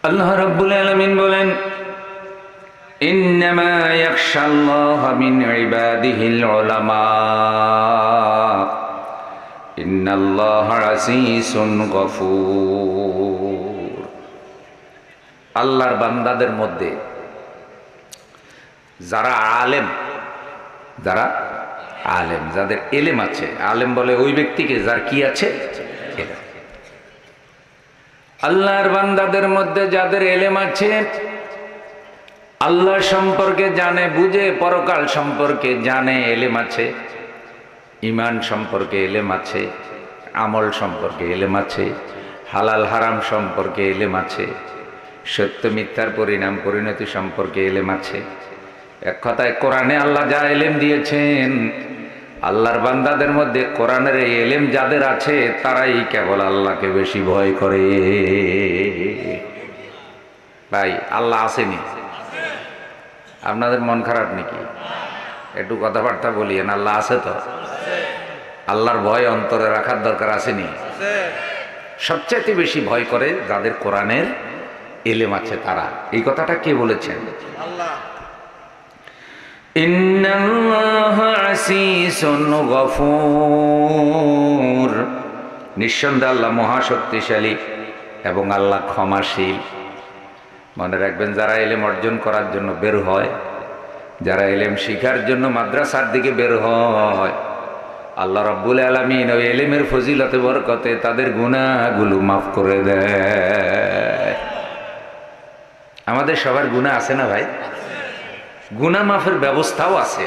আল্লাহ রাব্বুল আলামিন বলেন, ইন্নামা ইয়াখশাল্লাহা মিন ইবাদিহিল উলামা ইন্নাল্লাহা আসীসুন গফুর। আল্লাহর বান্দাদের মধ্যে যারা আলেম, যাদের এলেম আছে, আলেম বলে ওই ব্যক্তিকে যার কি আছে, আল্লাহর বান্দাদের মধ্যে যাদের এলেম আছে, আল্লাহ সম্পর্কে জানে বুঝে, পরকাল সম্পর্কে জানে, এলেম আছে, ঈমান সম্পর্কে এলেম আছে, আমল সম্পর্কে এলেম আছে, হালাল হারাম সম্পর্কে এলেম আছে, সত্য মিথ্যার পরিণাম পরিণতি সম্পর্কে এলেম আছে। এক কথায় কোরআনে আল্লাহ যা এলেম দিয়েছেন, আল্লাহর বান্দাদের মধ্যে কোরআনের এই এলেম যাদের আছে তারাই কেবল আল্লাহকে বেশি ভয় করে। ভাই, আল্লাহ আসেনি? আপনাদের মন খারাপ নাকি? একটু কথাবার্তা বলিয়েন। আল্লাহ আছে তো? আল্লাহর ভয় অন্তরে রাখার দরকার আসেনি? সবচাইতে বেশি ভয় করে যাদের কোরআনের এলেম আছে তারা। এই কথাটা কে বলেছেন? আল্লাহ। ইন্নাল্লাহা আসীসুন গফুর, নিঃসন্দেহে আল্লাহ মহাশক্তিশালী এবং আল্লাহ ক্ষমাশীল। মনে রাখবেন, যারা এলেম অর্জন করার জন্য বের হয়, যারা এলেম শিখার জন্য মাদ্রাসার দিকে বের হয়, আল্লাহ রাব্বুল আলামিন ওই এলেমের ফজিলতে বরকতে তাদের গুনাহগুলো মাফ করে দেয়। আমাদের সবার গুনাহ আছে না ভাই? গুনাহ মাফের ব্যবস্থাও আছে।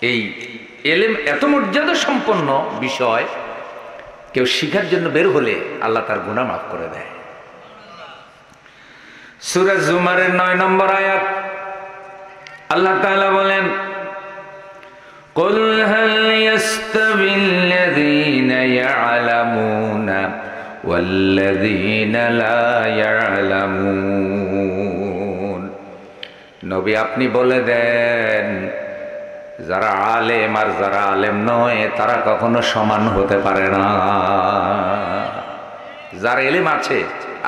এই এলেম এত মর্যাদা সম্পন্ন বিষয়, কেউ শিখার জন্য বের হলে আল্লাহ তার গুনাহ মাফ করে দেয়। সূরা জুমারের 9 নম্বর আয়াত, আল্লাহ তাআলা বলেন, কুল হাল ইয়াস্তাবিল্লাযীনা ইয়া'লামুনা ওয়াল্লাযীনা লা ইয়া'লামুন। নবী, আপনি বলে দেন, যারা আলেম আর যারা আলেম নয় তারা কখনো সমান হতে পারে না। যার এলেম আছে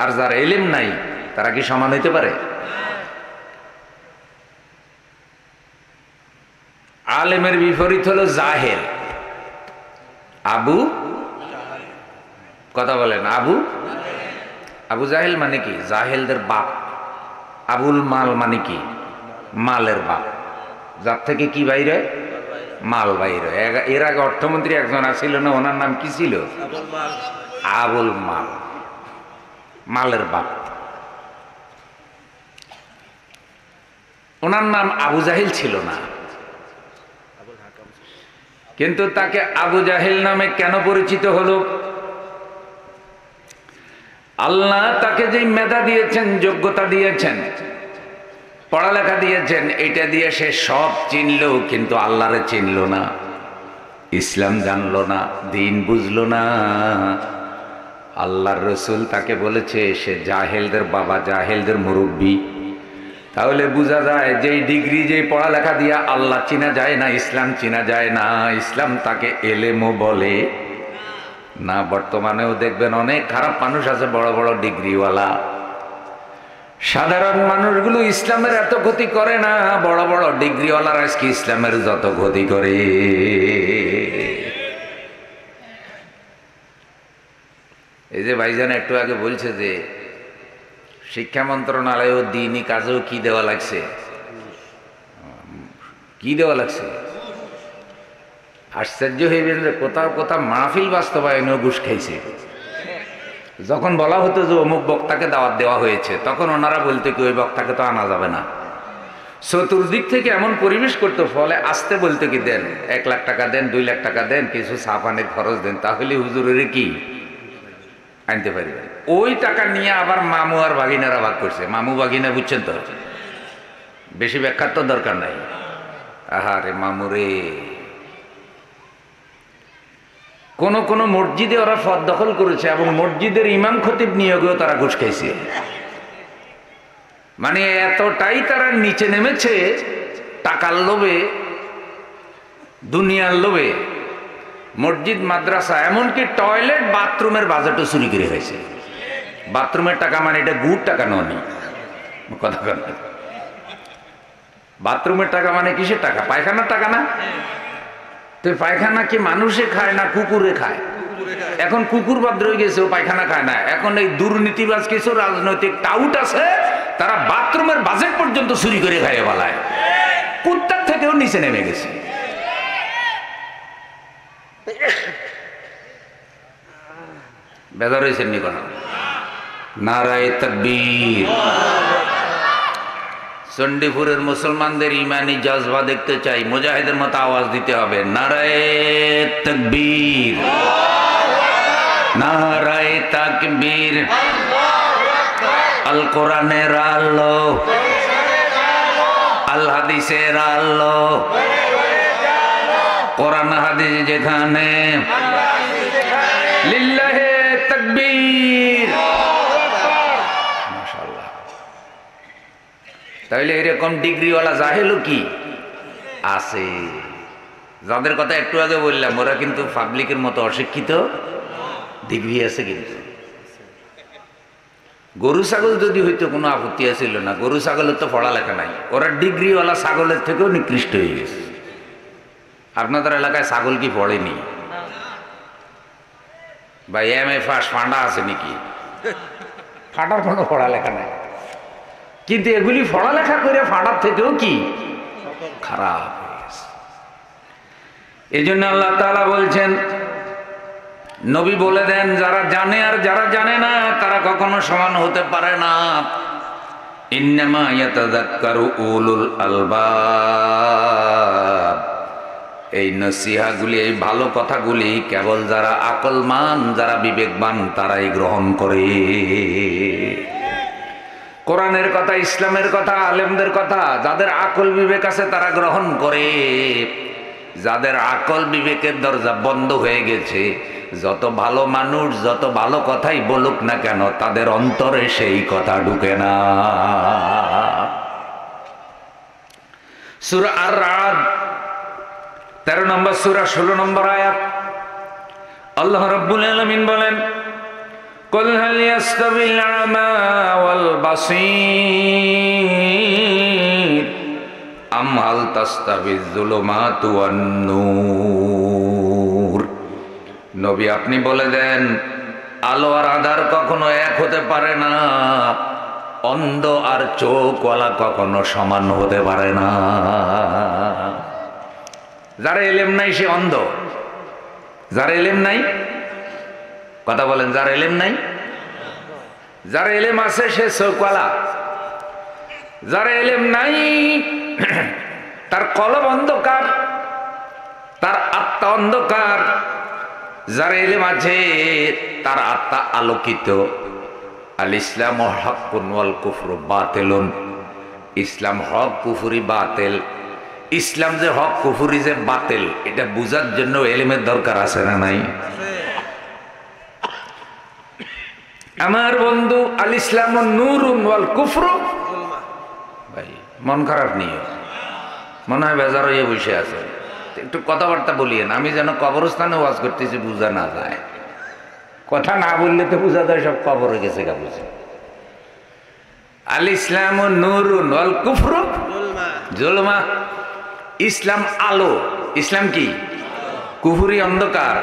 আর যার এলেম নাই তারা কি সমান হইতে পারে? আলেমের বিপরীত হলো জাহেল। কথা বলেন, আবু জাহেল মানে কি? জাহেলদের বাপ। আবুল মাল মানে কি? মালের বাপ। যার থেকে কি বাইরে? মাল বাইরে। এর আগে অর্থমন্ত্রী একজন আছিল না, ওনার নাম কি ছিল? আবুল মাল, মালের বাপ। ওনার নাম আবু জাহেল ছিল না, কিন্তু তাকে আবু জাহেল নামে কেন পরিচিত হলো? আল্লাহ তাকে যে মেধা দিয়েছেন, যোগ্যতা দিয়েছেন, পড়ালেখা দিয়েছেন, এটা দিয়ে সে সব চিনল, কিন্তু আল্লাহরে চিনল না, ইসলাম জানলো না, দিন বুঝলো না। আল্লাহর রসুল তাকে বলেছে সে জাহেলদের বাবা, জাহেলদের মুরব্বী। তাহলে বোঝা যায় যে ডিগ্রি, যে পড়ালেখা দিয়া আল্লাহ চিনা যায় না, ইসলাম চিনা যায় না। ইসলাম তাকে এলেমও বলে না। বর্তমানেও দেখবেন অনেক খারাপ মানুষ আছে, বড় বড় ডিগ্রিওয়ালা। সাধারণ মানুষগুলো ইসলামের এত ক্ষতি করে না, বড় বড় ডিগ্রিওয়ালারা আজকে ইসলামের যত ক্ষতি করে। এই যে ভাইজান একটু আগে বলছে যে শিক্ষা মন্ত্রণালয় ও দ্বীনি কাজেও কি দেওয়া লাগছে, কি দেওয়া লাগছে? আশ্চর্য হইবেন যে কোথাও কোথাও মাহফিল বাস্তবায়নেও ঘুষ খাইছে। যখন বলা হতো যে অমুক বক্তাকে দাওয়াত দেওয়া হয়েছে, তখন ওনারা বলতো কি ওই বক্তাকে তো আনা যাবে না। চতুর্দিক থেকে এমন পরিবেশ করতো, ফলে আসতে বলতো কি দেন 1 লাখ টাকা দেন, 2 লাখ টাকা দেন, কিছু চা পানির খরচ দেন, তাহলে হুজুরের কি আনতে পারবেন। ওই টাকা নিয়ে আবার মামু আর ভাগিনারা ভাগ করছে। মামু ভাগিনা বুঝছেন তো, বেশি ব্যাখ্যার তো দরকার নাই। আহারে মামুরে, কোন কোন মসজিদে ওরা পদ দখল করেছে এবং মসজিদের ইমাম খতিব নিয়োগেও তারা ঘুষ খাইছে। মানে এতটাই তারা নিচে নেমেছে টাকার লোভে, দুনিয়ার লোভে। মসজিদ, মাদ্রাসা, এমনকি টয়লেট বাথরুমের বাজেটও চুরি করে হয়েছে। বাথরুমের টাকা মানে এটা গুড় টাকা নয়, কথা কথা। বাথরুমের টাকা মানে কিসের টাকা? পায়খানার টাকা না? তো পায়খানা কি মানুষে খায় না কুকুরে খায়? এখন কুকুর বাদ রয়ে গেছে, ও পায়খানা খায় না। এখন এই দুর্নীতিবাজ কিছু রাজনৈতিক টাউট আছে, তারা বাথরুমের বাজেট পর্যন্ত চুরি করে খাইয়ে বলায়, কুত্তার থেকেও নিচে নেমে গেছে। বেজার হয়েছেন নি কোন? নারায়ে তাকবীর। চণ্ডীপুরের মুসলমানদের ইমানি জজবা দেখতে চাই, মুজাহিদের মতো আওয়াজ দিতে হবে, নারায়ে তাকবীর, নারায়ে তাকবীর। আল কোরআনের আলো, আল হাদিসের আলো, কোরআন হাদিস যেখানে, লিল্লাহে তাকবীর। মাশাআল্লাহ। তাহলে এরকম ডিগ্রিওয়ালা জাহেলও কি আছে? যাদের কথা একটু আগে বললাম, ওরা কিন্তু পাবলিকের মতো অশিক্ষিত, ডিগ্রি আছে কিন্তু। গরু ছাগল যদি হইতো কোনো আপত্তি ছিল না, গরু ছাগলের তো পড়ালেখা নাই, ওরা ডিগ্রিওয়ালা ছাগলের থেকেও নিকৃষ্ট হয়ে গেছে। আপনাদের এলাকায় ছাগল কি পড়েনি বা এমএ পাস ফান্ডা আছে নাকি? ফাটার কোনো পড়ালেখা নাই, কিন্তু এগুলি পড়ালেখা করে ফাটার থেকেও কি খারাপ হয়ে গেছে। এই জন্য আল্লাহ তাআলা বলছেন, নবী বলে দেন, যারা জানে আর যারা জানে না তারা কখনো সমান হতে পারে না। ইন্নামা ইয়াতাযাক্কারু উলুল আলবাব। এই নসিহাগুলি, এই ভালো কথাগুলি কেবল যারা আকলমান, যারা বিবেকবান তারাই গ্রহণ করে। কোরআনের কথা, ইসলামের কথা, আলেমদের কথা যাদের আকল বিবেক আছে তারা গ্রহণ করে। যাদের আকল বিবেকের দরজা বন্ধ হয়ে গেছে, যত ভালো মানুষ যত ভালো কথাই বলুক না কেন, তাদের অন্তরে সেই কথা ঢুকে না। সূরা আর-রাদ 13 নম্বর সূরা 16 নম্বর আয়াত, আল্লাহ রাব্বুল আলামিন বলেন, কুল হাল ইয়াস্তাবিল আমা ওয়াল বাসীর আম হাল তাস্তাবিজ যুলুমাতু ওয়ান নূর। নবী আপনি বলে দেন, আলো আর আঁধার কখনো এক হতে পারে না, অন্ধ আর চোখওয়ালা কখনো সমান হতে পারে না। যার ইলম নাই সে অন্ধ, যার ইলম নাই, কথা বলেন, যার ইলম নাই, যার ইলম আছে সে চোখওয়ালা, যার ইলম নাই তার কলব অন্ধকার, তার আত্মা অন্ধকার। যার ইলম আছে তার আত্মা আলোকিত। আল ইসলাম হাক্কুন ওয়াল কুফরু বাতিলুন। ইসলাম হক, কুফরি বাতিল। ইসলাম যে হক, কুফরি যে বাতিল, এটা বুঝার জন্য ইলমের দরকার আছে না নাই? আমার বন্ধু, আল ইসলাম নূরুন ওয়াল কুফরু, ভাই মন খারাপ নিয়ে মনে হয় বেজার হয়ে বসে আছে, একটু কথাবার্তা বলিয়েন। আমি যেন কবরস্থানে ওয়াজ করতেছি বুঝা না যায়, কথা না বললে তো বুঝা যায় সব কবরে গেছে গা বুঝে। আল ইসলাম নূরুন ওয়াল কুফরু জুলমা। ইসলাম আলো, ইসলাম কি? কুফরি অন্ধকার।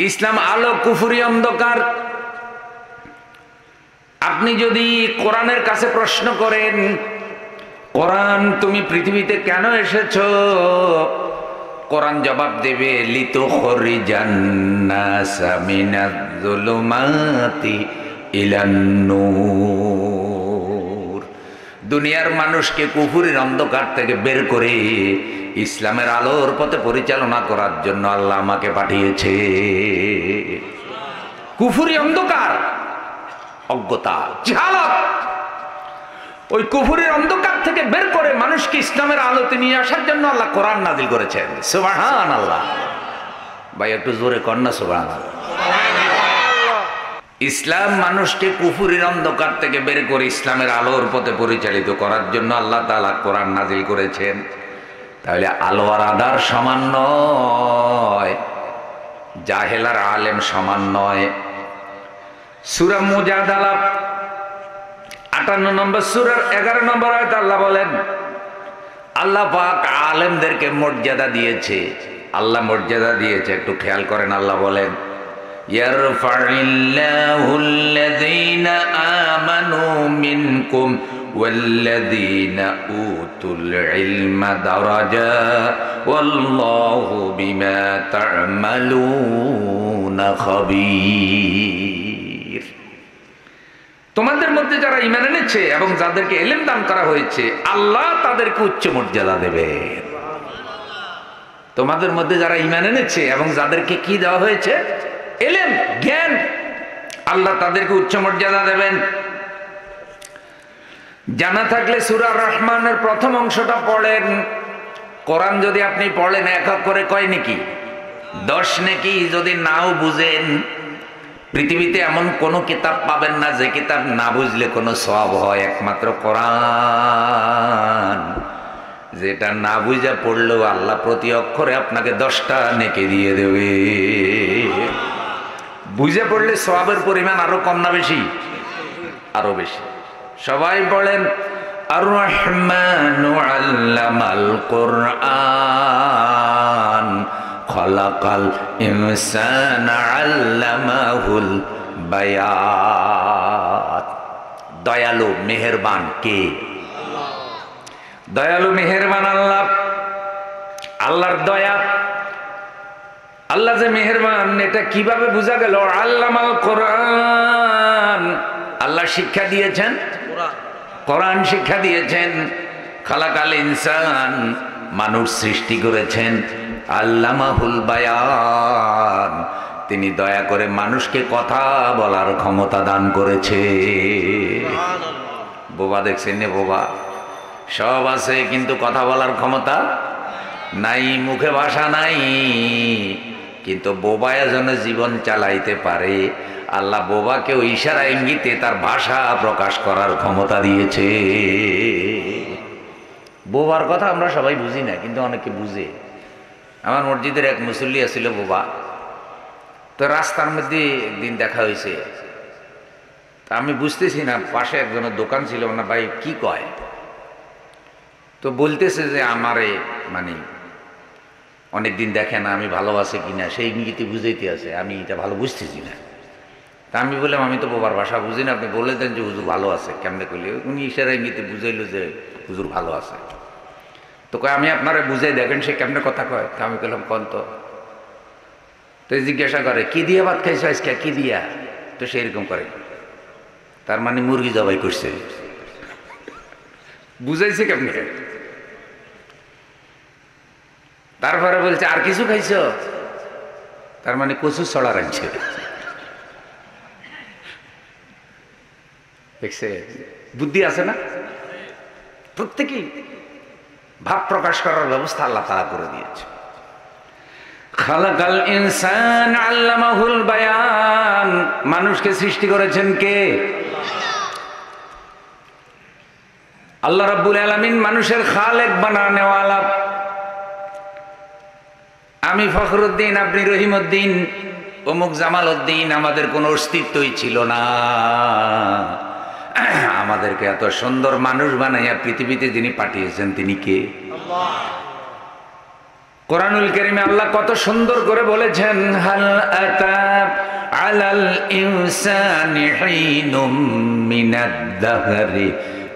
ইসলাম আলো, কুফরি অন্ধকার। আপনি যদি কোরআনের কাছে প্রশ্ন করেন, কোরআন তুমি পৃথিবীতে কেন এসেছো, কোরআন জবাব দেবে, লিতুখরিজান নাসা মিনাজ যুলুমাতি ইলান নূর। দুনিয়ার মানুষকে কুফরির অন্ধকার থেকে বের করে ইসলামের আলোর পথে পরিচালনা করার জন্য আল্লাহ আমাকে পাঠিয়েছে। কুফরি অন্ধকার, অজ্ঞতা, জাহালাত, ওই কুফরের অন্ধকার থেকে বের করে মানুষকে ইসলামের আলোতে নিয়ে আসার জন্য আল্লাহ কোরআন নাযিল করেছেন। সুবহানাল্লাহ। ভাই একটু জোরে কর না সুবহানাল্লাহ। ইসলাম মানুষকে কুফরের অন্ধকার থেকে বের করে ইসলামের আলোর পথে পরিচালিত করার জন্য আল্লাহ তাআলা কোরআন নাযিল করেছেন। তাহলে আলো আর আঁধার সমান নয়, জাহেল আর আলেম সমান নয়। সূরা মুজাদালা 58 নম্বর সূরার 11 নম্বর আয়াত আল্লাহ বলেন, আল্লাহ পাক আলেমদেরকে মর্যাদা দিয়েছে। আল্লাহ মর্যাদা দিয়েছে, একটু খেয়াল করেন। আল্লাহ বলেন, ইয়ারফাইল্লাহুল্লাযীনা আমানু মিনকুম ওয়াল্লাযীনা উতুল ইলমা দারাজাত ওয়াল্লাহু বিমা তা'মালুনা খাবীর। তোমাদের মধ্যে যারা ঈমান এনেছে এবং যাদেরকে ইলম দান করা হয়েছে, আল্লাহ তাদেরকে উচ্চ মর্যাদা দেবেন। তোমাদের মধ্যে যারা ঈমান এনেছে এবং যাদেরকে কি দেওয়া হয়েছে? ইলম, জ্ঞান, আল্লাহ তাদেরকে উচ্চ মর্যাদা দেবেন। জানা থাকলে সূরা রহমানের প্রথম অংশটা পড়েন। কোরআন যদি আপনি পড়েন এক এক করে কয় নেকি? 10 নেকি। যদি নাও বুঝেন, পৃথিবীতে এমন কোনো কিতাব পাবেন না যে কিতাব না বুঝলে কোনো সওয়াব হয়, একমাত্র কোরআন। যেটা না বুঝে পড়লেও আল্লাহ প্রতি অক্ষরে আপনাকে 10টা নেকি দিয়ে দেবে। বুঝে পড়লে সওয়াবের পরিমাণ আরো কম না বেশি? আরো বেশি। সবাই বলেন, আর রহমানু আল্লামাল কুরআন খলাকাল ইনসানা আল্লামাহুল বায়ান। দয়ালু মেহেরবান কে? দয়ালু মেহেরবান আল্লাহ। আল্লাহর দয়া, আল্লাহ যে মেহেরবান, এটা কিভাবে বোঝা গেল? আল্লামাল কোরআন, আল্লাহ শিক্ষা দিয়েছেন, কোরআন শিক্ষা দিয়েছেন। খালাকাল ইনসান, মানুষ সৃষ্টি করেছেন। আল্লামাহুল বায়ান, তিনি দয়া করে মানুষকে কথা বলার ক্ষমতা দান করেছে। বোবা দেখছেন না? বোবা সব আছে কিন্তু কথা বলার ক্ষমতা নাই, মুখে ভাষা নাই, কিন্তু বোবায় যেন জীবন চালাইতে পারে। আল্লাহ বোবাকে ইশারা ইঙ্গিতে তার ভাষা প্রকাশ করার ক্ষমতা দিয়েছে। বোবার কথা আমরা সবাই বুঝি না, কিন্তু অনেকে বুঝে। আমার মসজিদের এক মুসল্লি আছিল বোবা, তো রাস্তার মধ্যে একদিন দেখা হয়েছে। তা আমি বুঝতেছি না, পাশে একজনের দোকান ছিল না, ভাই কি কয়? তো বলতেছে যে আমারে মানে অনেকদিন দেখে না, আমি ভালো আছে কিনা সেই ইঙ্গিতে বুঝাইতে আছে, আমি এটা ভালো বুঝতেছি না। তা আমি বললাম, আমি তো বোবার ভাষা বুঝি না, আপনি বলে দেন যে হুজুর ভালো আছে। কেমনে করলে? উনি ইশারা ইঙ্গিতে বুঝাইলো যে হুজুর ভালো আছে। তো কয় আমি আপনারা বুঝাই দেখেন সে কেমনে কথা কয়। তা আমি বললাম কোন তো? তো জিজ্ঞাসা করে, কি দিয়া ভাত খাইছো আজকে? কি দিয়া? তো সে এরকম করে, তার মানে মুরগি জবাই করছে। বুঝাইছে কেমনে? তারপরে বলছে আর কিছু খাইছো? তার মানে কচু ছড়া রাখছে। দেখছে বুদ্ধি আছে না? প্রত্যেকেই ভাব প্রকাশ করার ব্যবস্থা আল্লাহ তাআলা করে দিয়েছে। খালাকাল ইনসান আল্লামাহুল বায়ান, মানুষকে সৃষ্টি করেছেন কে? আল্লাহ রাব্বুল আলামিন মানুষের খালেক বানানেওয়ালা। আমি ফখরুদ্দিন, আপনি রহিমউদ্দিন, অমুক জামাল উদ্দিন, আমাদের কোনো অস্তিত্বই ছিল না। আমাদেরকে এত সুন্দর মানুষ বানাইয়া পৃথিবীতে যিনি পাঠিয়েছেন তিনি কে? কোরআনুল কারীমে আল্লাহ কত সুন্দর করে বলেছেন, হাল আতা আলাল ইনসানি হিনুম মিনাদ দাহরি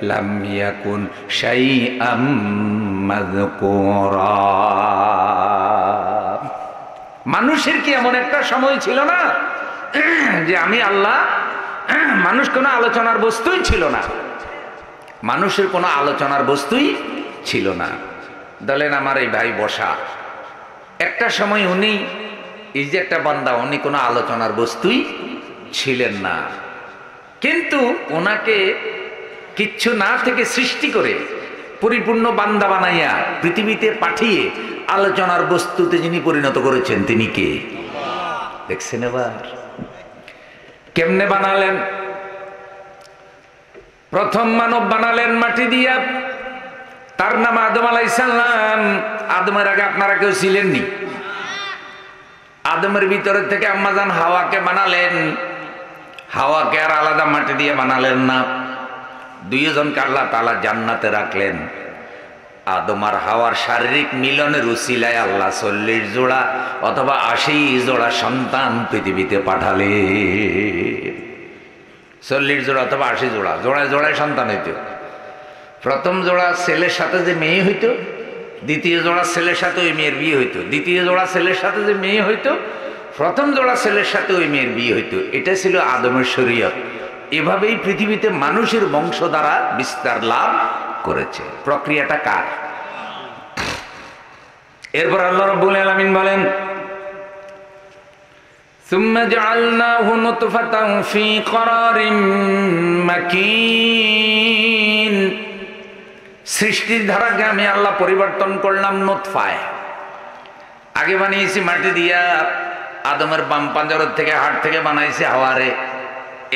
লাম ইয়াকুন শাইআম মাযকুরা। মানুষের কি এমন একটা সময় ছিল না যে আমি আল্লাহ, মানুষ কোনো আলোচনার বস্তুই ছিল না, মানুষের কোনো আলোচনার বস্তুই ছিল না। বলেন আমার এই ভাই বসা, একটা সময় উনি এই যে একটা বান্দা, উনি কোনো আলোচনার বস্তুই ছিলেন না, কিন্তু ওনাকে কিচ্ছু না থেকে সৃষ্টি করে পরিপূর্ণ বান্দা বানাইয়া পৃথিবীতে পাঠিয়ে আলোচনার বস্তুতে যিনি পরিণত করেছেন তিনি কে? দেখছেন এবার কেমনে বানালেন? প্রথম মানব বানালেন মাটি দিয়া, তার নাম আদম আলাইহিস সালাম। আদমের আগে আপনারা কেউ ছিলেননি। আদমের ভিতরের থেকে আম্মাজান হাওয়াকে বানালেন। হাওয়াকে আর আলাদা মাটি দিয়ে বানালেন না, দুইজনকে আল্লাহ তাআলা জান্নাতে রাখলেন। আদম আর হাওয়ার শারীরিক মিলনের উসিলায় আল্লাহ 40 জোড়া অথবা 80 জোড়া সন্তান পৃথিবীতে পাঠালে। 40 জোড়া অথবা 80 জোড়া, জোড়ায় জোড়ায় সন্তান হইত। প্রথম জোড়া ছেলের সাথে যে মেয়ে হইতো, দ্বিতীয় জোড়া ছেলের সাথে ওই মেয়ের বিয়ে হইতো, দ্বিতীয় জোড়া ছেলের সাথে যে মেয়ে হইতো, প্রথম জোড়া ছেলের সাথে ওই মেয়ের বিয়ে হইতো। এটা ছিল আদমের শরীয়ত। এভাবেই পৃথিবীতে মানুষের বংশ দ্বারা বিস্তার লাভ করেছে। প্রক্রিয়াটা কার? এরপর আল্লাহ রাব্বুল আলামিন বলেন, সুম্মা জাআলনাহু নুতফাতান ফি করারিম মাকিন। সৃষ্টির ধারাকে আমি আল্লাহ পরিবর্তন করলাম নুতফায়। আগে বানিয়েছি মাটি দিয়া, আদমের বাম পাঞ্জরের থেকে হাড় থেকে বানাইছি হাওয়ারে।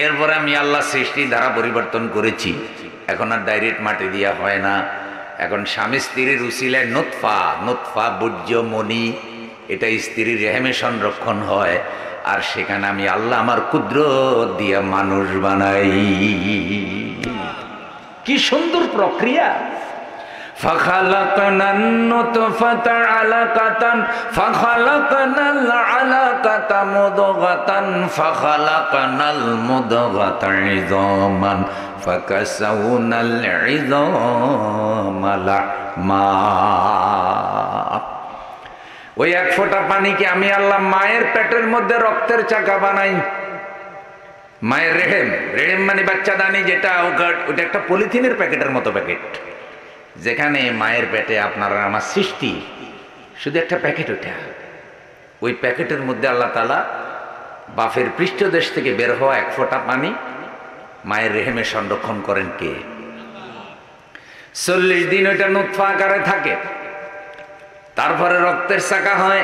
এরপরে আমি আল্লাহ সৃষ্টির ধারা পরিবর্তন করেছি। এখন আর ডাইরেক্ট মাটি দিয়া হয় না, এখন স্বামী স্ত্রীর উসিলায় নুতফা, নুতফা বীর্য মনি, এটা স্ত্রীর রেহেমে সংরক্ষণ হয়। আর সেখানে আমি আল্লাহ আমার কুদরত দিয়া মানুষ বানাই। কি সুন্দর প্রক্রিয়া! فخلقنا النطفة علقة فخلقنا العلقة مضغة فخلقنا المضغة عظاما فكسونا العظام لحما। ওই এক ফোঁটা পানিকে আমি আল্লাহ মায়ের পেটের মধ্যে রক্তের চাকা বানাই। মায়ের রেহেম, রেহেম মানে বাচ্চা দানি, যেটা ওটা একটা পলিথিনের প্যাকেটের মতো প্যাকেট, যেখানে মায়ের পেটে আপনার আমার সৃষ্টি, শুধু একটা প্যাকেট। ওঠা ওই প্যাকেটের মধ্যে আল্লাহ তাআলা বাফের পৃষ্ঠদেশ থেকে বের হওয়া এক ফোঁটা পানি মায়ের রেহেমে সংরক্ষণ করেন কে? 40 দিন ওইটা নুতফা আকারে থাকে, তারপরে রক্তের চাকা হয়,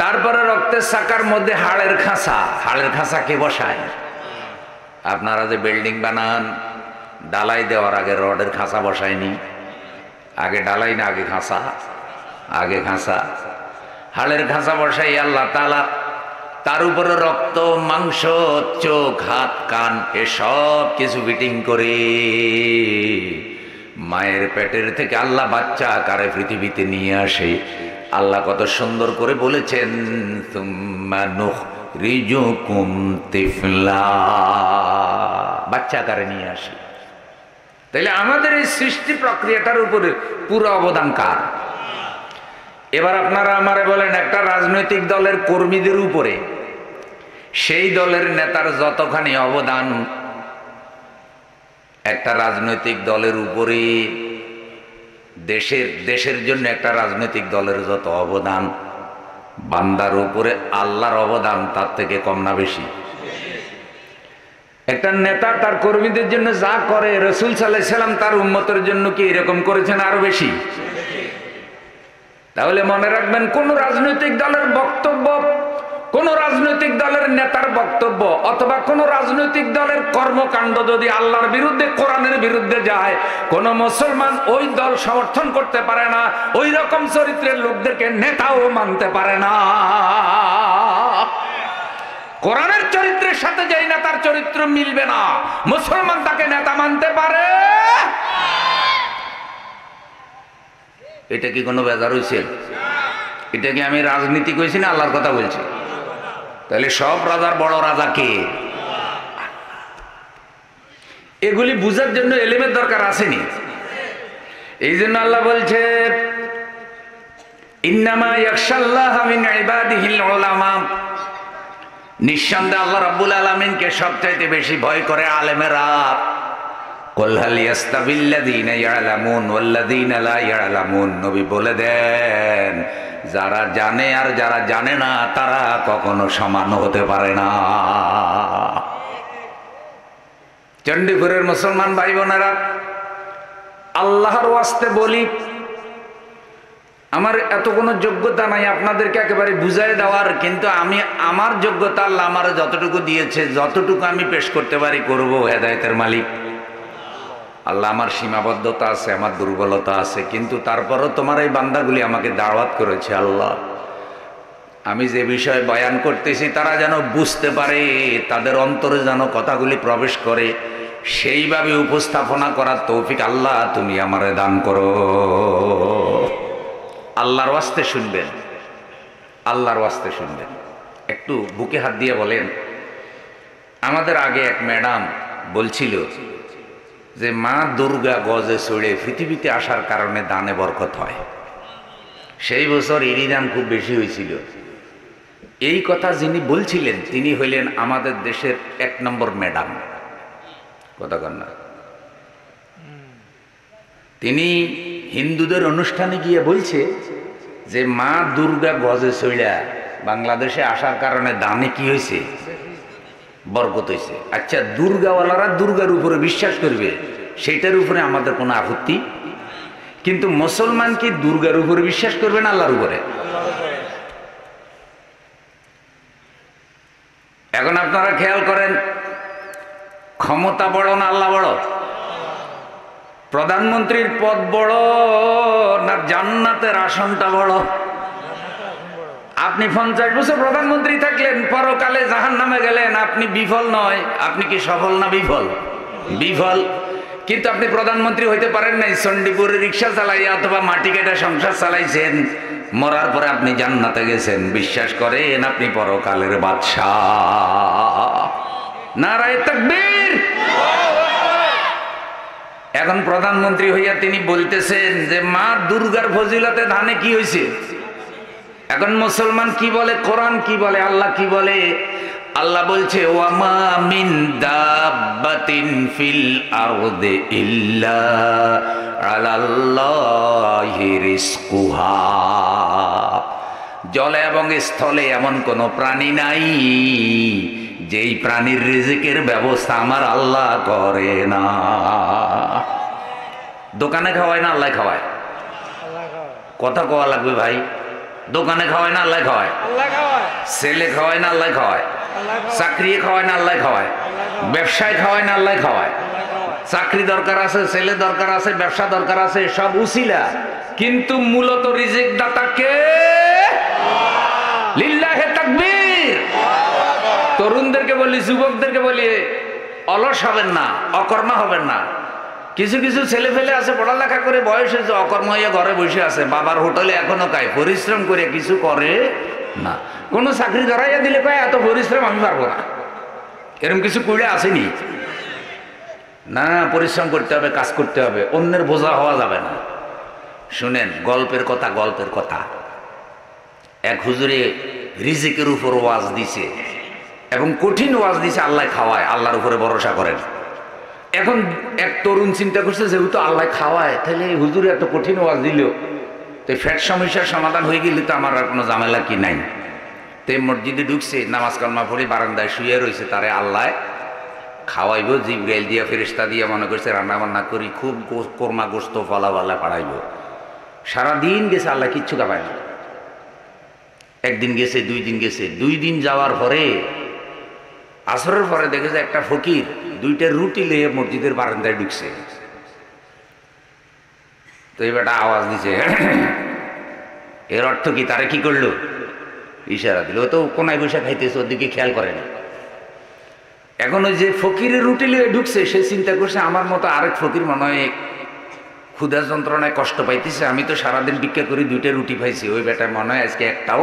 তারপরে রক্তের চাকার মধ্যে হাড়ের খাঁচা। হাড়ের খাঁচা কে বসায়? আপনারা যে বিল্ডিং বানান, ডালাই দেওয়ার আগে রডের খাঁচা বসায়নি? আগে ডালাই না আগে খাঁচা? আগে খাঁচা। হাড়ের খাঁচা বসাই আল্লাহ তাআলা, তার উপরে রক্ত, মাংস, চোখ, হাত, কান এসব কিছু ফিটিং করে মায়ের পেটের থেকে আল্লাহ বাচ্চা আকারে পৃথিবীতে নিয়ে আসে। আল্লাহ কত সুন্দর করে বলেছেন, সুম্মা নুখরিজুকুম তিফলা, বাচ্চা আকারে নিয়ে আসে। তাইলে আমাদের এই সৃষ্টি প্রক্রিয়াটার উপরে পুরো অবদান কার? এবার আপনারা আমারে বলেন, একটা রাজনৈতিক দলের কর্মীদের উপরে সেই দলের নেতার যতখানি অবদান, একটা রাজনৈতিক দলের উপরে দেশের জন্য একটা রাজনৈতিক দলের যত অবদান, বান্দার উপরে আল্লাহর অবদান তার থেকে কম না বেশি? একটা নেতা তার কর্মীদের জন্য যা করে, রাসূল সাল্লাল্লাহু আলাইহি সাল্লাম তার উম্মতের জন্য কি এরকম করেছেন? আরো বেশি। তাহলে মনে রাখবেন, কোন রাজনৈতিক দলের বক্তব্য, কোন রাজনৈতিক দলের নেতার বক্তব্য অথবা কোন রাজনৈতিক দলের কর্মকাণ্ড যদি আল্লাহর বিরুদ্ধে, কোরআনের বিরুদ্ধে যায়, কোন মুসলমান ওই দল সমর্থন করতে পারে না, ওই রকম চরিত্রের লোকদেরকে নেতাও মানতে পারে না। কোরআনের চরিত্রের সাথে যেই নেতার চরিত্র মিলবে না, মুসলমান তাকে নেতা মানতে পারে? এটা কি কোনো বেজার হয়েছে? এটা কি আমি রাজনীতি কইছি না আল্লাহর কথা বলছি? তাহলে সব রাজার বড় রাজা কে? এগুলি বুঝার জন্য এলেমের দরকার আসেনি। এই জন্য আল্লাহ বলছে, ইন্নামা ইয়াখশাল্লাহা মিন ইবাদিহিল উলামা, নিঃসন্দেহে আল্লাহ রাব্বুল আলামিনকে সবচাইতে বেশি ভয় করে আলেমেরা। কুল হাল ইয়াস্তাবিল্লাযীনা ইয়ালামুন ওয়াল্লাযীনা লা ইয়ালামুন, নবী বলে দেন, যারা জানে আর যারা জানে না তারা কখনো সমান হতে পারে না। চণ্ডীপুরের মুসলমান ভাই বোনেরা, আল্লাহর ওয়াস্তে বলি, আমার এত কোনো যোগ্যতা নাই আপনাদেরকে একেবারে বুঝাই দেওয়ার, কিন্তু আমি আমার যোগ্যতা আল্লাহ আমার যতটুকু দিয়েছে, যতটুকু আমি পেশ করতে পারি করব। হেদায়েতের মালিক আল্লাহ। আমার সীমাবদ্ধতা আছে, আমার দুর্বলতা আছে, কিন্তু তারপরও তোমার এই বান্দাগুলি আমাকে দাওয়াত করেছে। আল্লাহ, আমি যে বিষয়ে বয়ান করতেছি তারা যেন বুঝতে পারে, তাদের অন্তরে যেন কথাগুলি প্রবেশ করে, সেইভাবে উপস্থাপনা করার তৌফিক আল্লাহ তুমি আমারে দান করো। আল্লাহর ওয়াস্তে শুনবেন, আল্লাহর ওয়াস্তে শুনবেন। একটু বুকে হাত দিয়ে বলেন, আমাদের আগে এক ম্যাডাম বলছিল যে মা দুর্গা গজে চড়ে পৃথিবীতে আসার কারণে দানে বরকত হয়। সেই বছর এরই দাম খুব বেশি হয়েছিল। এই কথা যিনি বলছিলেন তিনি হইলেন আমাদের দেশের 1 নম্বর ম্যাডাম, কথা কন না। তিনি হিন্দুদের অনুষ্ঠানে গিয়ে বলছে যে মা দুর্গা গজে চড়া বাংলাদেশে আসার কারণে দানে কি হয়েছে, বরকত হয়েছে। আচ্ছা, দুর্গাওয়ালারা দুর্গার উপরে বিশ্বাস করবে, সেইটার উপরে আমাদের কোনো আপত্তি, কিন্তু মুসলমান কি দুর্গার উপরে বিশ্বাস করবে না আল্লাহর উপরে? এখন আপনারা খেয়াল করেন, ক্ষমতা বড় না আল্লাহ বড়? প্রধানমন্ত্রীর পদ বড় না জান্নাতের আসনটা বড়? আপনি 50 বছর প্রধানমন্ত্রী থাকলেন, পরকালে জাহান্নামে গেলেন, আপনি বিফল নয়, আপনি কি সফল না বিফল? বিফল। কিন্তু আপনি প্রধানমন্ত্রী হইতে পারেন নাই, চণ্ডীপুরে রিক্সা চালাইয়া অথবা মাটি কেটে সংসার চালাইছেন, মরার পরে আপনি জান্নাতে গেছেন। বিশ্বাস করেন আপনি পরকালের বাদশাহ। নারায়ে তাকবীর। এখন প্রধানমন্ত্রী হইয়া তিনি বলতেছেন যে মা দুর্গার ফজিলতে ধানে কি হয়েছে। এখন মুসলমান কি বলে, কোরআন কি বলে, আল্লাহ কি বলে? আল্লাহ বলছে ওয়ামা মিন দাব্বাতিন ফিল আরদি ইল্লা আলাল্লাহি রিজকুহা। জলে এবং স্থলে এমন কোন প্রাণী নাই যেই প্রাণীর রিজিকের ব্যবস্থা আমার আল্লাহ করে না। দোকানে খাওয়ায় না আল্লাহ খাওয়ায়? কথা কোয়া লাগবে ভাই। দোকানে খাওয়ায় না আল্লাহ খাওয়ায়? ছেলে খাওয়ায় না আল্লাহ খাওয়ায়? চাকরি খাওয়ায় না আল্লাহ খাওয়ায়? ব্যবসায় খাওয়ায় না আল্লাহ খাওয়ায়? চাকরি দরকার আছে, ছেলে দরকার আছে, ব্যবসা দরকার আছে, সব উসিলা, কিন্তু মূলত রিজিক দাতা কে? লিল্লাহে তাকবীর। তরুণদেরকে বলি, যুবকদেরকে বলি, অলস হবেন না, অকর্মা হবেন না। কিছু কিছু ছেলে ফেলে আছে পড়ালেখা করে বয়স হয়েছে, অকর্ম হয়ে ঘরে বসে আছে, বাবার হোটেলে এখনো খায়, পরিশ্রম করে কিছু করে না। কোনো চাকরি ধরাইয়া দিলে কয় এত পরিশ্রম আমি পারবো না, এরকম কিছু করে আসেনি না। পরিশ্রম করতে হবে, কাজ করতে হবে, অন্যের বোঝা হওয়া যাবে না। শুনেন গল্পের কথা, গল্পের কথা। এক হুজুরে রিজিকের উপর ওয়াজ দিছে এবং কঠিন ওয়াজ দিছে, আল্লাহ খাওয়ায়, আল্লাহর উপরে ভরসা করেন। এখন এক তরুণ চিন্তা করছে যেহেতু আল্লাহ খাওয়ায়, তাহলে হুজুরে এত কঠিন ওয়াজ দিল, তো ফ্যাট সমস্যার সমাধান হয়ে গেলে তো আমার আর কোনো ঝামেলা কি নাই। তো মসজিদে ঢুকছে, নামাজ কালমা পড়ে বারান্দায় শুয়ে রয়েছে, তারে আল্লাহ খাওয়াইব, জিবরাইল দিয়া ফেরেশতা দিয়া মনে করছে রান্না বান্না করি, খুব কোরমা গোস্ত ফলা বালা পাড়াইব। সারাদিন গেছে, আল্লাহ কিচ্ছু খাওয়ায় না। একদিন গেছে, 2 দিন গেছে, 2 দিন যাওয়ার পরে আসরের পরে দেখেছে একটা ফকির 2টা রুটি লিয়ে মসজিদের বারান্দায় ঢুকছে। তো এই বেটা আওয়াজ দিছে, এর অর্থ কি? তারে কি করলো? ইশারা দিল। ও তো কোনায় বসে খাইতেছে, ওদিকে খেয়াল করে না। এখন ওই যে ফকিরের রুটি লিয়ে ঢুকছে, সে চিন্তা করছে আমার মতো আরেক ফকির মনে হয় ক্ষুধা যন্ত্রণায় কষ্ট পাইতেছে, আমি তো সারাদিন ভিক্ষা করি, 2টা রুটি পাইছি, ওই বেটা মনে হয় আজকে একটাও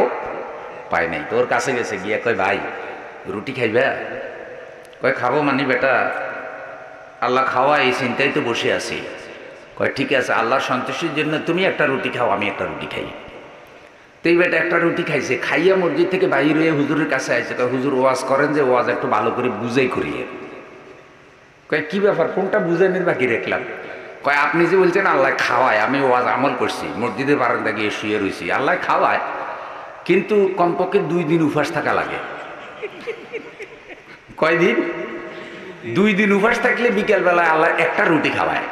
পায় নাই। তোর কাছে গেছে, গিয়া কয় ভাই রুটি খাইবা? কয় খাবো মানে বেটা, আল্লাহ খাওয়া, এই চিন্তায় তো বসে আছি। কয় ঠিক আছে, আল্লাহর সন্তুষ্টির জন্য তুমি একটা রুটি খাও, আমি একটা রুটি খাই। তো এই বেটা একটা রুটি খাইছে, খাইয়া মসজিদ থেকে বাইর হয়ে হুজুরের কাছে আইছে। কয় হুজুর ওয়াজ করেন যে, ওয়াজ একটু ভালো করে বুঝাই করিয়ে। কয় কি ব্যাপার, কোনটা বুঝাইনের বাকি রাখলাম? কয় আপনি যে বলছেন আল্লাহ খাওয়ায়, আমি ওয়াজ আমল করছি, মসজিদের বারান্দা গিয়ে শুয়ে রয়েছি, আল্লাহ খাওয়ায়, কিন্তু কমপক্ষে 2 দিন উপবাস থাকা লাগে। কয়দিন? 2 দিন উপবাস থাকলে বিকেলবেলায় আল্লাহ একটা রুটি খাওয়ায়।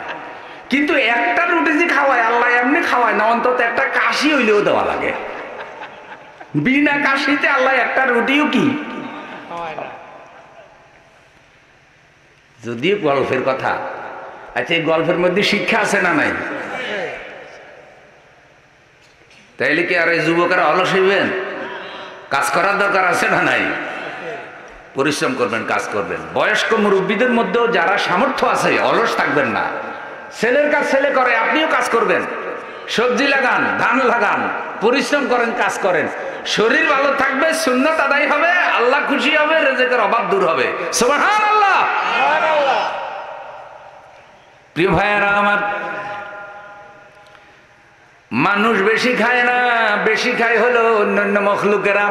কিন্তু একটা রুটি যে খাওয়ায়, আল্লাহ এমনি খাওয়ায় না, অন্তত একটা কাশি হইলেও দেওয়া লাগে। বিনা কাশিতে আল্লাহ একটা রুটিও কি খাওয়ায় না। যদিও গল্পের কথা। আচ্ছা, এই গল্পের মধ্যে শিক্ষা আছে না নাই? তাইলে কি আর এই যুবকেরা অলস হইবেন? কাজ করার দরকার আছে না নাই? পরিশ্রম করবেন, কাজ করবেন। বয়স্ক মুরব্বীদের মধ্যেও যারা সামর্থ্য আছে, অলস থাকবেন না। ছেলের কাজ ছেলে করে, আপনিও কাজ করবেন। সবজি লাগান, ধান লাগান, পরিশ্রম করেন, কাজ করেন। শরীর ভালো থাকবে, সুন্নাত আদায় হবে, আল্লাহ খুশি হবে, রিজিকের অভাব দূর হবে। সুবহানাল্লাহ। প্রিয় ভাইয়েরা আমার, মানুষ বেশি খায় না, বেশি খায় হলো অন্যান্য মখলুকেরা।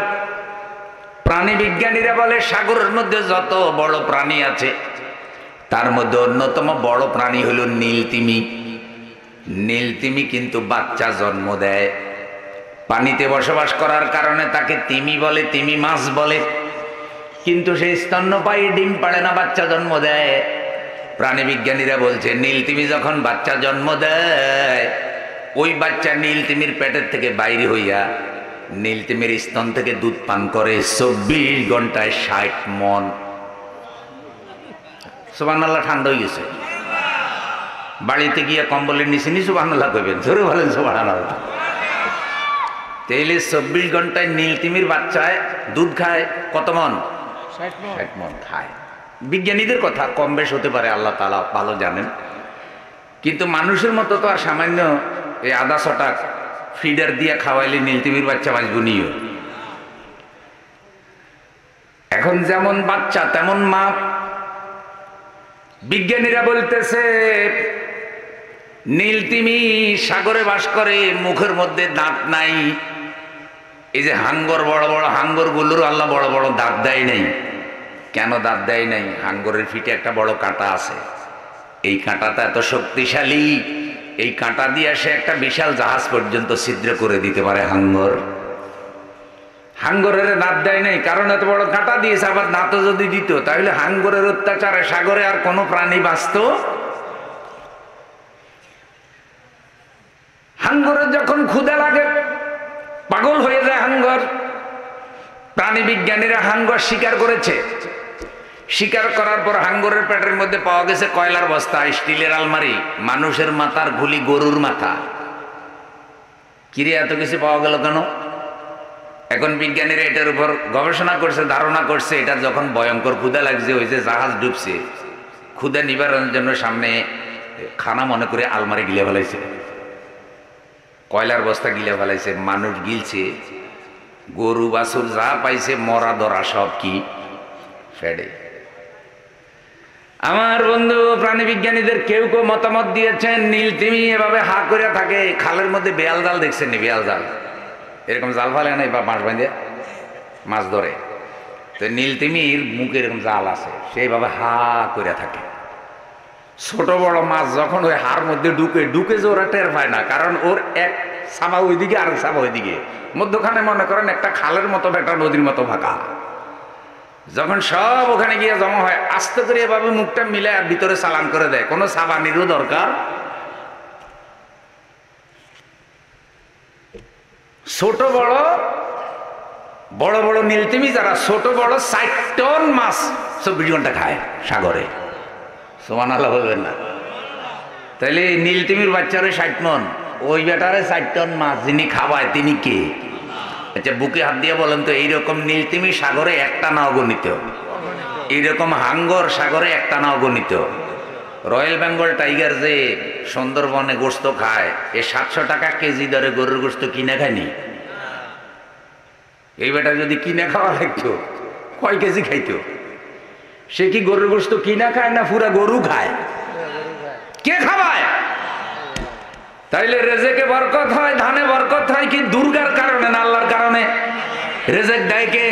প্রাণী বিজ্ঞানীরা বলে সাগরের মধ্যে যত বড় প্রাণী আছে তার মধ্যে অন্যতম বড় প্রাণী হলো নীলতিমি। নীলতিমি কিন্তু বাচ্চা জন্ম দেয়। পানিতে বসবাস করার কারণে তাকে তিমি বলে, তিমি মাছ বলে। কিন্তু সেই স্তন্যপায়ী ডিম পাড়ে না, বাচ্চা জন্ম দেয়। প্রাণী বিজ্ঞানীরা বলছে নীলতিমি যখন বাচ্চা জন্ম দেয়, ওই বাচ্চা নীলতিমির পেটের থেকে বাইরে হইয়া নীলতিমির স্তন থেকে দুধ পান করে 24 ঘন্টায় 60 মণ। সুবহানাল্লাহ। ঠান্ডা হয়ে গেছে। বাড়িতে গিয়ে কম্বলের নিচে নিয়ে সুবহানাল্লাহ কইবেন, জোরে বলেন সুবহানাল্লাহ। তাইলে 24 ঘন্টায় নীলতিমির বাচ্চায় দুধ খায় কত মণ? 60 মণ খায়। বিজ্ঞানীদের কথা, কম বেশ হতে পারে, আল্লাহ তাআলা ভালো জানেন। কিন্তু মানুষের মতো তো আর সামান্য এই আধা ছটাক ফিডার দিয়ে খাওয়াইলে নীলতিমির বাচ্চা বাঁচবো নিও। এখন যেমন বাচ্চা তেমন মা। বিজ্ঞানীরা বলতেছে নীলতিমি সাগরে বাস করে, মুখের মধ্যে দাঁত নাই। এই যে হাঙ্গর, বড় বড় হাঙ্গর গুলোর আল্লাহ বড় বড় দাঁত দেয় নাই। কেন দাঁত দেয় নাই? হাঙ্গরের ফিটে একটা বড় কাঁটা আছে। এই কাঁটাটা এত শক্তিশালী, এই কাঁটা দিয়ে সে একটা বিশাল জাহাজ পর্যন্ত ছিদ্র করে দিতে পারে হাঙ্গর। হাঙ্গরের দাঁত দেয় নাই কারণ এত বড় কাঁটা দিয়েছে। আবার দাঁতও যদি দিত তাহলে হাঙ্গরের অত্যাচারে সাগরে আর কোনো প্রাণী বাঁচত। হাঙ্গরের যখন ক্ষুধা লাগে পাগল হয়ে যায় হাঙ্গর। প্রাণী বিজ্ঞানীরা হাঙ্গর শিকার করেছে। শিকার করার পর হাঙ্গরের পেটের মধ্যে পাওয়া গেছে কয়লার বস্তা, স্টিলের আলমারি, মানুষের মাথার খুলি, গরুর মাথা। কিরে এত কিছু পাওয়া গেল কেন? এখন বিজ্ঞানীরা এটার উপর গবেষণা করছে, ধারণা করছে এটা যখন ভয়ঙ্কর ক্ষুধা লাগছে, ওই যে জাহাজ ডুবছে, ক্ষুধা নিবারণের জন্য সামনে খানা মনে করে আলমারি গিলে ফেলাইছে, কয়লার বস্তা গিলে ফেলাইছে, মানুষ গিলছে, গরু বাছুর যা পাইছে মরা ধরা সব কি ফেডে। আমার বন্ধু প্রাণী বিজ্ঞানীদের কেউ কেউ মতামত দিয়েছেন নীলতিমি এভাবে হা করে থাকে। খালের মধ্যে বেয়াল জাল দেখছেন নি? বেয়াল জাল এরকম জাল ফালে নাই বা মাছ বাঁধে মাছ ধরে। তো নীলতিমির মুখে এরকম জাল আছে, সেইভাবে হা করে থাকে। ছোট বড় মাছ যখন ওই হার মধ্যে ঢুকে ঢুকে যে ওরা টের পায় না, কারণ ওর এক সাবা ওইদিকে আর এক সাবা ওইদিকে, মধ্যখানে মনে করেন একটা খালের মতো একটা নদীর মতো ফাঁকা। যখন সব ওখানে গিয়ে জমা হয়, আস্তে করে এভাবে মুখটা মিলে ভিতরে চালান করে দেয়, কোনো সাবানিরও দরকার। ছোট বড় বড় বড় নীলতিমি যারা ছোট বড় 60 টন মাছ 24 ঘন্টা খায় সাগরে। সুবহানাল্লাহ বলবেন না? তাহলে নীলতিমির বাচ্চারে 60 মণ, ওই বেটারে 60 টন মাছ যিনি খাওয়ায় তিনি কে? আচ্ছা বুকে হাত দিয়ে বলেন তো, এইরকম নীলতিমি সাগরে একটা না অগণিত, এইরকম হাঙ্গর সাগরে একটা না অগণিত। রয়্যাল বেঙ্গল টাইগার যে সুন্দরবনে গোস্ত খায়, এ 700 টাকা কেজি দরে গরুর গোস্ত কিনে খায়নি। এই বেটা যদি কিনে খাওয়া লাগতো কয় কেজি খাইতো? সে কি গরুর গোস্ত কিনা খায় না পুরা গরু খায়? কে খাওয়ায়? তাইলে রেজেকে বরকত হয়, ধানে বরকত হয় কি দুর্গার কারণে না আল্লাহর কারণে? রেজেক দেয় কে?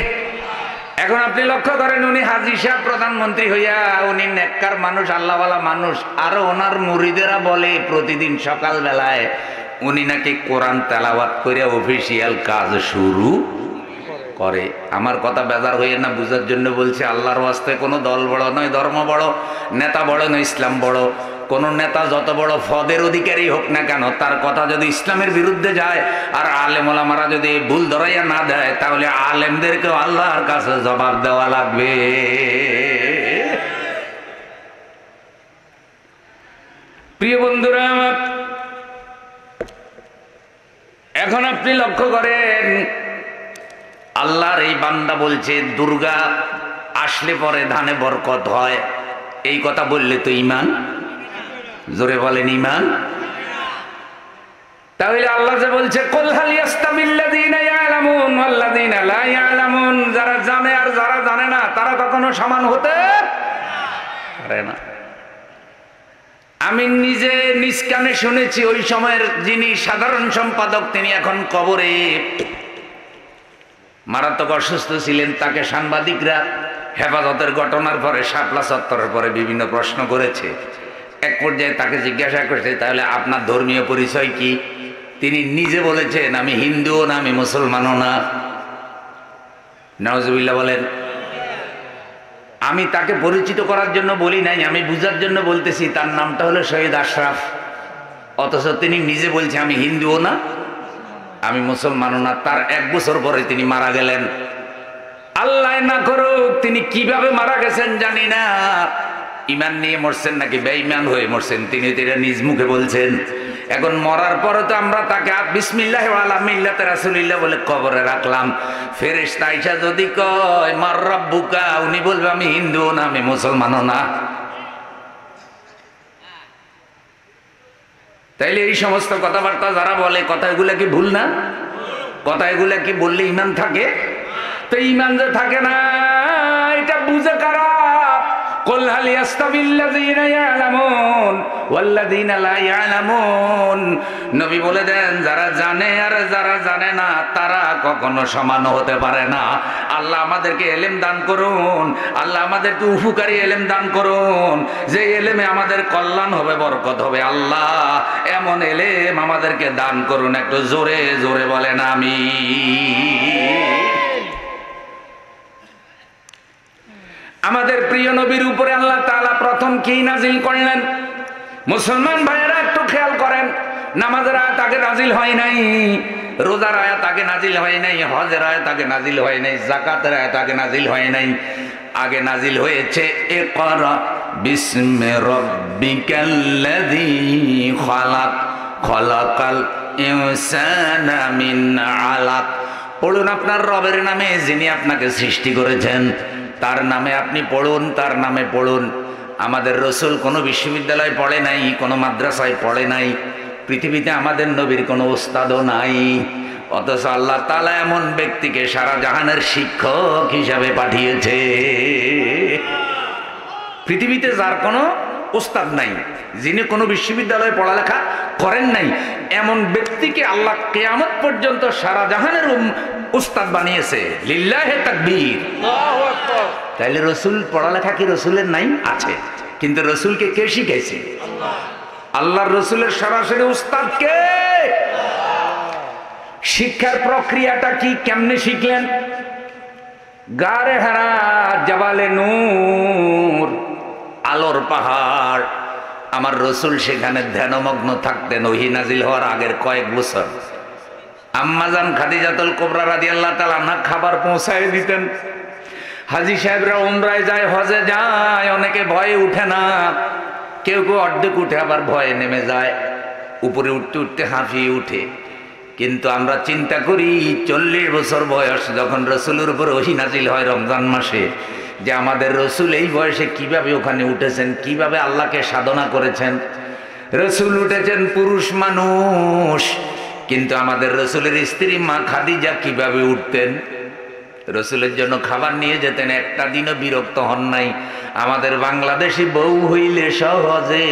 এখন আপনি লক্ষ্য করেন, উনি হাজী সাহেব প্রধানমন্ত্রী হইয়া, উনি নেককার মানুষ, আল্লাহওয়ালা মানুষ, আরো ওনার মুরিদেরা বলে প্রতিদিন সকাল বেলায় উনি নাকি কোরআন তেলাওয়াত করে অফিসিয়াল কাজ শুরু করে। আমার কথা বেজার হইয়ে না, বুঝার জন্য বলছি। আল্লাহর ওয়াস্তে কোনো দল বড় নয়, ধর্ম বড়, নেতা বড় নয়, ইসলাম বড়। কোন নেতা যত বড় পদের অধিকারী হোক না কেন, তার কথা যদি ইসলামের বিরুদ্ধে যায় আর আলেম ওলামারা যদি ভুল ধরাইয়া না দেয়, তাহলে আলেমদেরকে আল্লাহর কাছে জবাব দেওয়া লাগবে। প্রিয় বন্ধুরা আমার, এখন আপনি লক্ষ্য করেন আল্লাহর এই বান্দা বলছে দুর্গা আসলে পরে ধানে বরকত হয়, এই কথা বললে তো ইমান, জোরে বলেন ইমান। তাহলে আল্লাহ যে বলছে কুল হাল ইয়াস্তাবিল্লাযীনা ইয়ালামুন ওয়াল্লাযীনা লা ইয়ালামুন, যারা জানে আর যারা জানে না তারা কখনো সমান হতে পারে না। আমি নিজে নিজ কানে শুনেছি, ওই সময়ের যিনি সাধারণ সম্পাদক তিনি এখন কবরে, মারাত্মক অসুস্থ ছিলেন। তাকে সাংবাদিকরা হেফাজতের ঘটনার পরে শাপলা চত্বরের পরে বিভিন্ন প্রশ্ন করেছে। এক পর্যায়ে তাকে জিজ্ঞাসা করছে তাহলে আপনার ধর্মীয় পরিচয় কি? তিনি নিজে বলেছেন আমি হিন্দুও না আমি মুসলমানও না। নাউজুবিল্লাহ বলেন। আমি তাকে পরিচিত করার জন্য বলি নাই, আমি বুঝার জন্য বলতেছি। তার নামটা হলো শহীদ আশরাফ, অথচ তিনি নিজে বলছে আমি হিন্দুও না আমি মুসলমানও না। তার 1 বছর পরে তিনি মারা গেলেন। আল্লাহ না করুক তিনি কিভাবে মারা গেছেন জানি না, ইমান নিয়ে মরছেন নাকি বেঈমান হয়ে মরছেন তিনি তো এটা নিজ মুখে বলছেন। এখন মরার পরে তো আমরা তাকে বিসমিল্লাহ ওয়ালা মিল্লাতে রাসূলিল্লাহ বলে কবরে রাখলাম। ফেরেশতা আইসা যদি কয় মার রাব্বুকা, উনি বলবে আমি হিন্দুও না আমি মুসলমানও না। তাইলে এই সমস্ত কথাবার্তা যারা বলে কথাগুলো কি ভুল না? কথাগুলো কি বললে ইমান থাকে? তো ইমান যে থাকে না এটা বুঝে কারা? কুল হাল ইয়াস্তাবিল্লাযীনা ইয়ালামুন ওয়াল্লাযীনা লা ইয়ালামুন, নবী বলে দেন যারা জানে আর যারা জানে না তারা কখনো সমান হতে পারে না। আল্লাহ আমাদেরকে ইলম দান করুন, আল্লাহ আমাদেরকে উপকারী ইলম দান করুন, যে ইলমে আমাদের কল্যাণ হবে বরকত হবে। আল্লাহ এমন ইলম আমাদেরকে দান করুন। একটু জোরে জোরে বলেন আমিন। আমাদের প্রিয় নবীর উপরে আল্লাহ তাআলা প্রথম কি নাজিল করলেন? মুসলমান ভাইয়েরা একটু খেয়াল করেন, নামাজের আয়াত আগে নাজিল হয় নাই, রোজার আয়াত আগে নাজিল হয় নাই, হজের আয়াত আগে নাজিল হয় নাই, যাকাতের আয়াত আগে নাজিল হয় নাই। আগে নাজিল হয়েছে ইকরা বিসমি রাব্বিকাল্লাযী খালাক খালাকাল ইনসানা মিন আলাক। পড়ুন আপনার রবের নামে যিনি আপনাকে সৃষ্টি করেছেন, তার নামে আপনি পড়ুন, তার নামে পড়ুন। আমাদের রসুল কোনো বিশ্ববিদ্যালয়ে পড়ে নাই, কোনো মাদ্রাসায় পড়ে নাই, পৃথিবীতে আমাদের নবীর কোনো ওস্তাদও নাই, অথচ আল্লাহ তাআলা এমন ব্যক্তিকে সারা জাহানের শিক্ষক হিসাবে পাঠিয়েছে। পৃথিবীতে যার কোনো ওস্তাদ নাই, যিনি কোনো বিশ্ববিদ্যালয়ে পড়ালেখা করেন নাই, এমন ব্যক্তিকে আল্লাহ কিয়ামত পর্যন্ত সারা জাহানের উস্তাদ বানিয়েছে। লিল্লাহে তাকবীর। তাইলে রসুল পড়ালেখা কি রসুলের নাই? আছে, কিন্তু রসুলকে কে শিখাইছে? আল্লাহর রসুলের সরাসরি উস্তাদ কে? শিক্ষার প্রক্রিয়াটা কি, কেমনে শিখলেন? গারে হারা, জাবালে নূর, আলোর পাহাড়। আমার রসুল সেখানে ধ্যানমগ্ন থাকতেন ওহী নাজিল হওয়ার আগের কয়েক বছর। আম্মাজান খাদিজাতুল কুবরা রাদিয়াল্লাহু তাআলা আনহা খাবার পৌঁছায় দিতেন। হাজী সাহেবরা উমরায় যায়, হজে যায়, অনেকে ভয়ে উঠে না, কেউ কেউ অর্ধেক উঠে আবার ভয়ে নেমে যায়, উপরে উঠতে উঠতে হাঁফিয়ে উঠে। কিন্তু আমরা চিন্তা করি 40 বছর বয়স যখন রসুলের উপর ওহী নাজিল হয় রমজান মাসে, যে আমাদের রসুল এই বয়সে কিভাবে ওখানে উঠেছেন, কিভাবে আল্লাহকে সাধনা করেছেন। রসুল উঠেছেন পুরুষ মানুষ, কিন্তু আমাদের রসুলের স্ত্রী মা খাদিজা কিভাবে উঠতেন? রসুলের জন্য খাবার নিয়ে যেতেন, একটা দিনও বিরক্ত হন নাই। আমাদের বাংলাদেশি বউ হইলে সহজে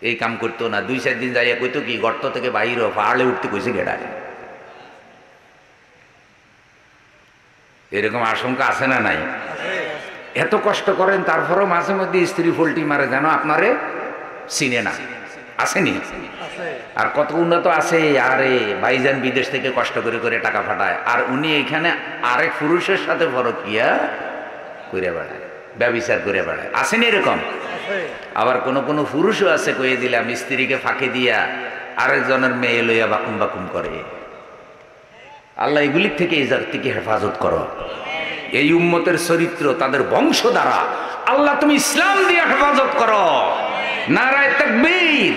এই কাম করতো না, 2-4 দিন যাইয়া কইতো কি গর্ত থেকে বাইর পাহাড়ে উঠতে কইছে গেড়ায়। এরকম আশঙ্কা আছে না নাই? এত কষ্ট করেন তারপরেও মাঝে মধ্যে স্ত্রী ফল্টি মারে, যেন আপনারে চিনে না। আসেনি? আর কত উন্নত আছে, আরে ভাইজান বিদেশ থেকে কষ্ট করে করে টাকা পাঠায়, আর উনি এখানে আরেক পুরুষের সাথে পরকিয়া করে বেড়ায়, ব্যভিচার করে বেড়ায়। আসেনি এরকম? আবার কোন কোন পুরুষও আছে, কয়ে দিলাম, স্ত্রীকে ফাঁকি দিয়া আরেকজনের মেয়ে লইয়া বাকুম বাকুম করে। আল্লাহ এগুলির থেকে এই জাতিকে হেফাজত করো। এই উম্মতের চরিত্র, তাদের বংশ দ্বারা আল্লাহ তুমি ইসলাম দিয়ে হেফাজত করো। নারায়ে তাকবীর।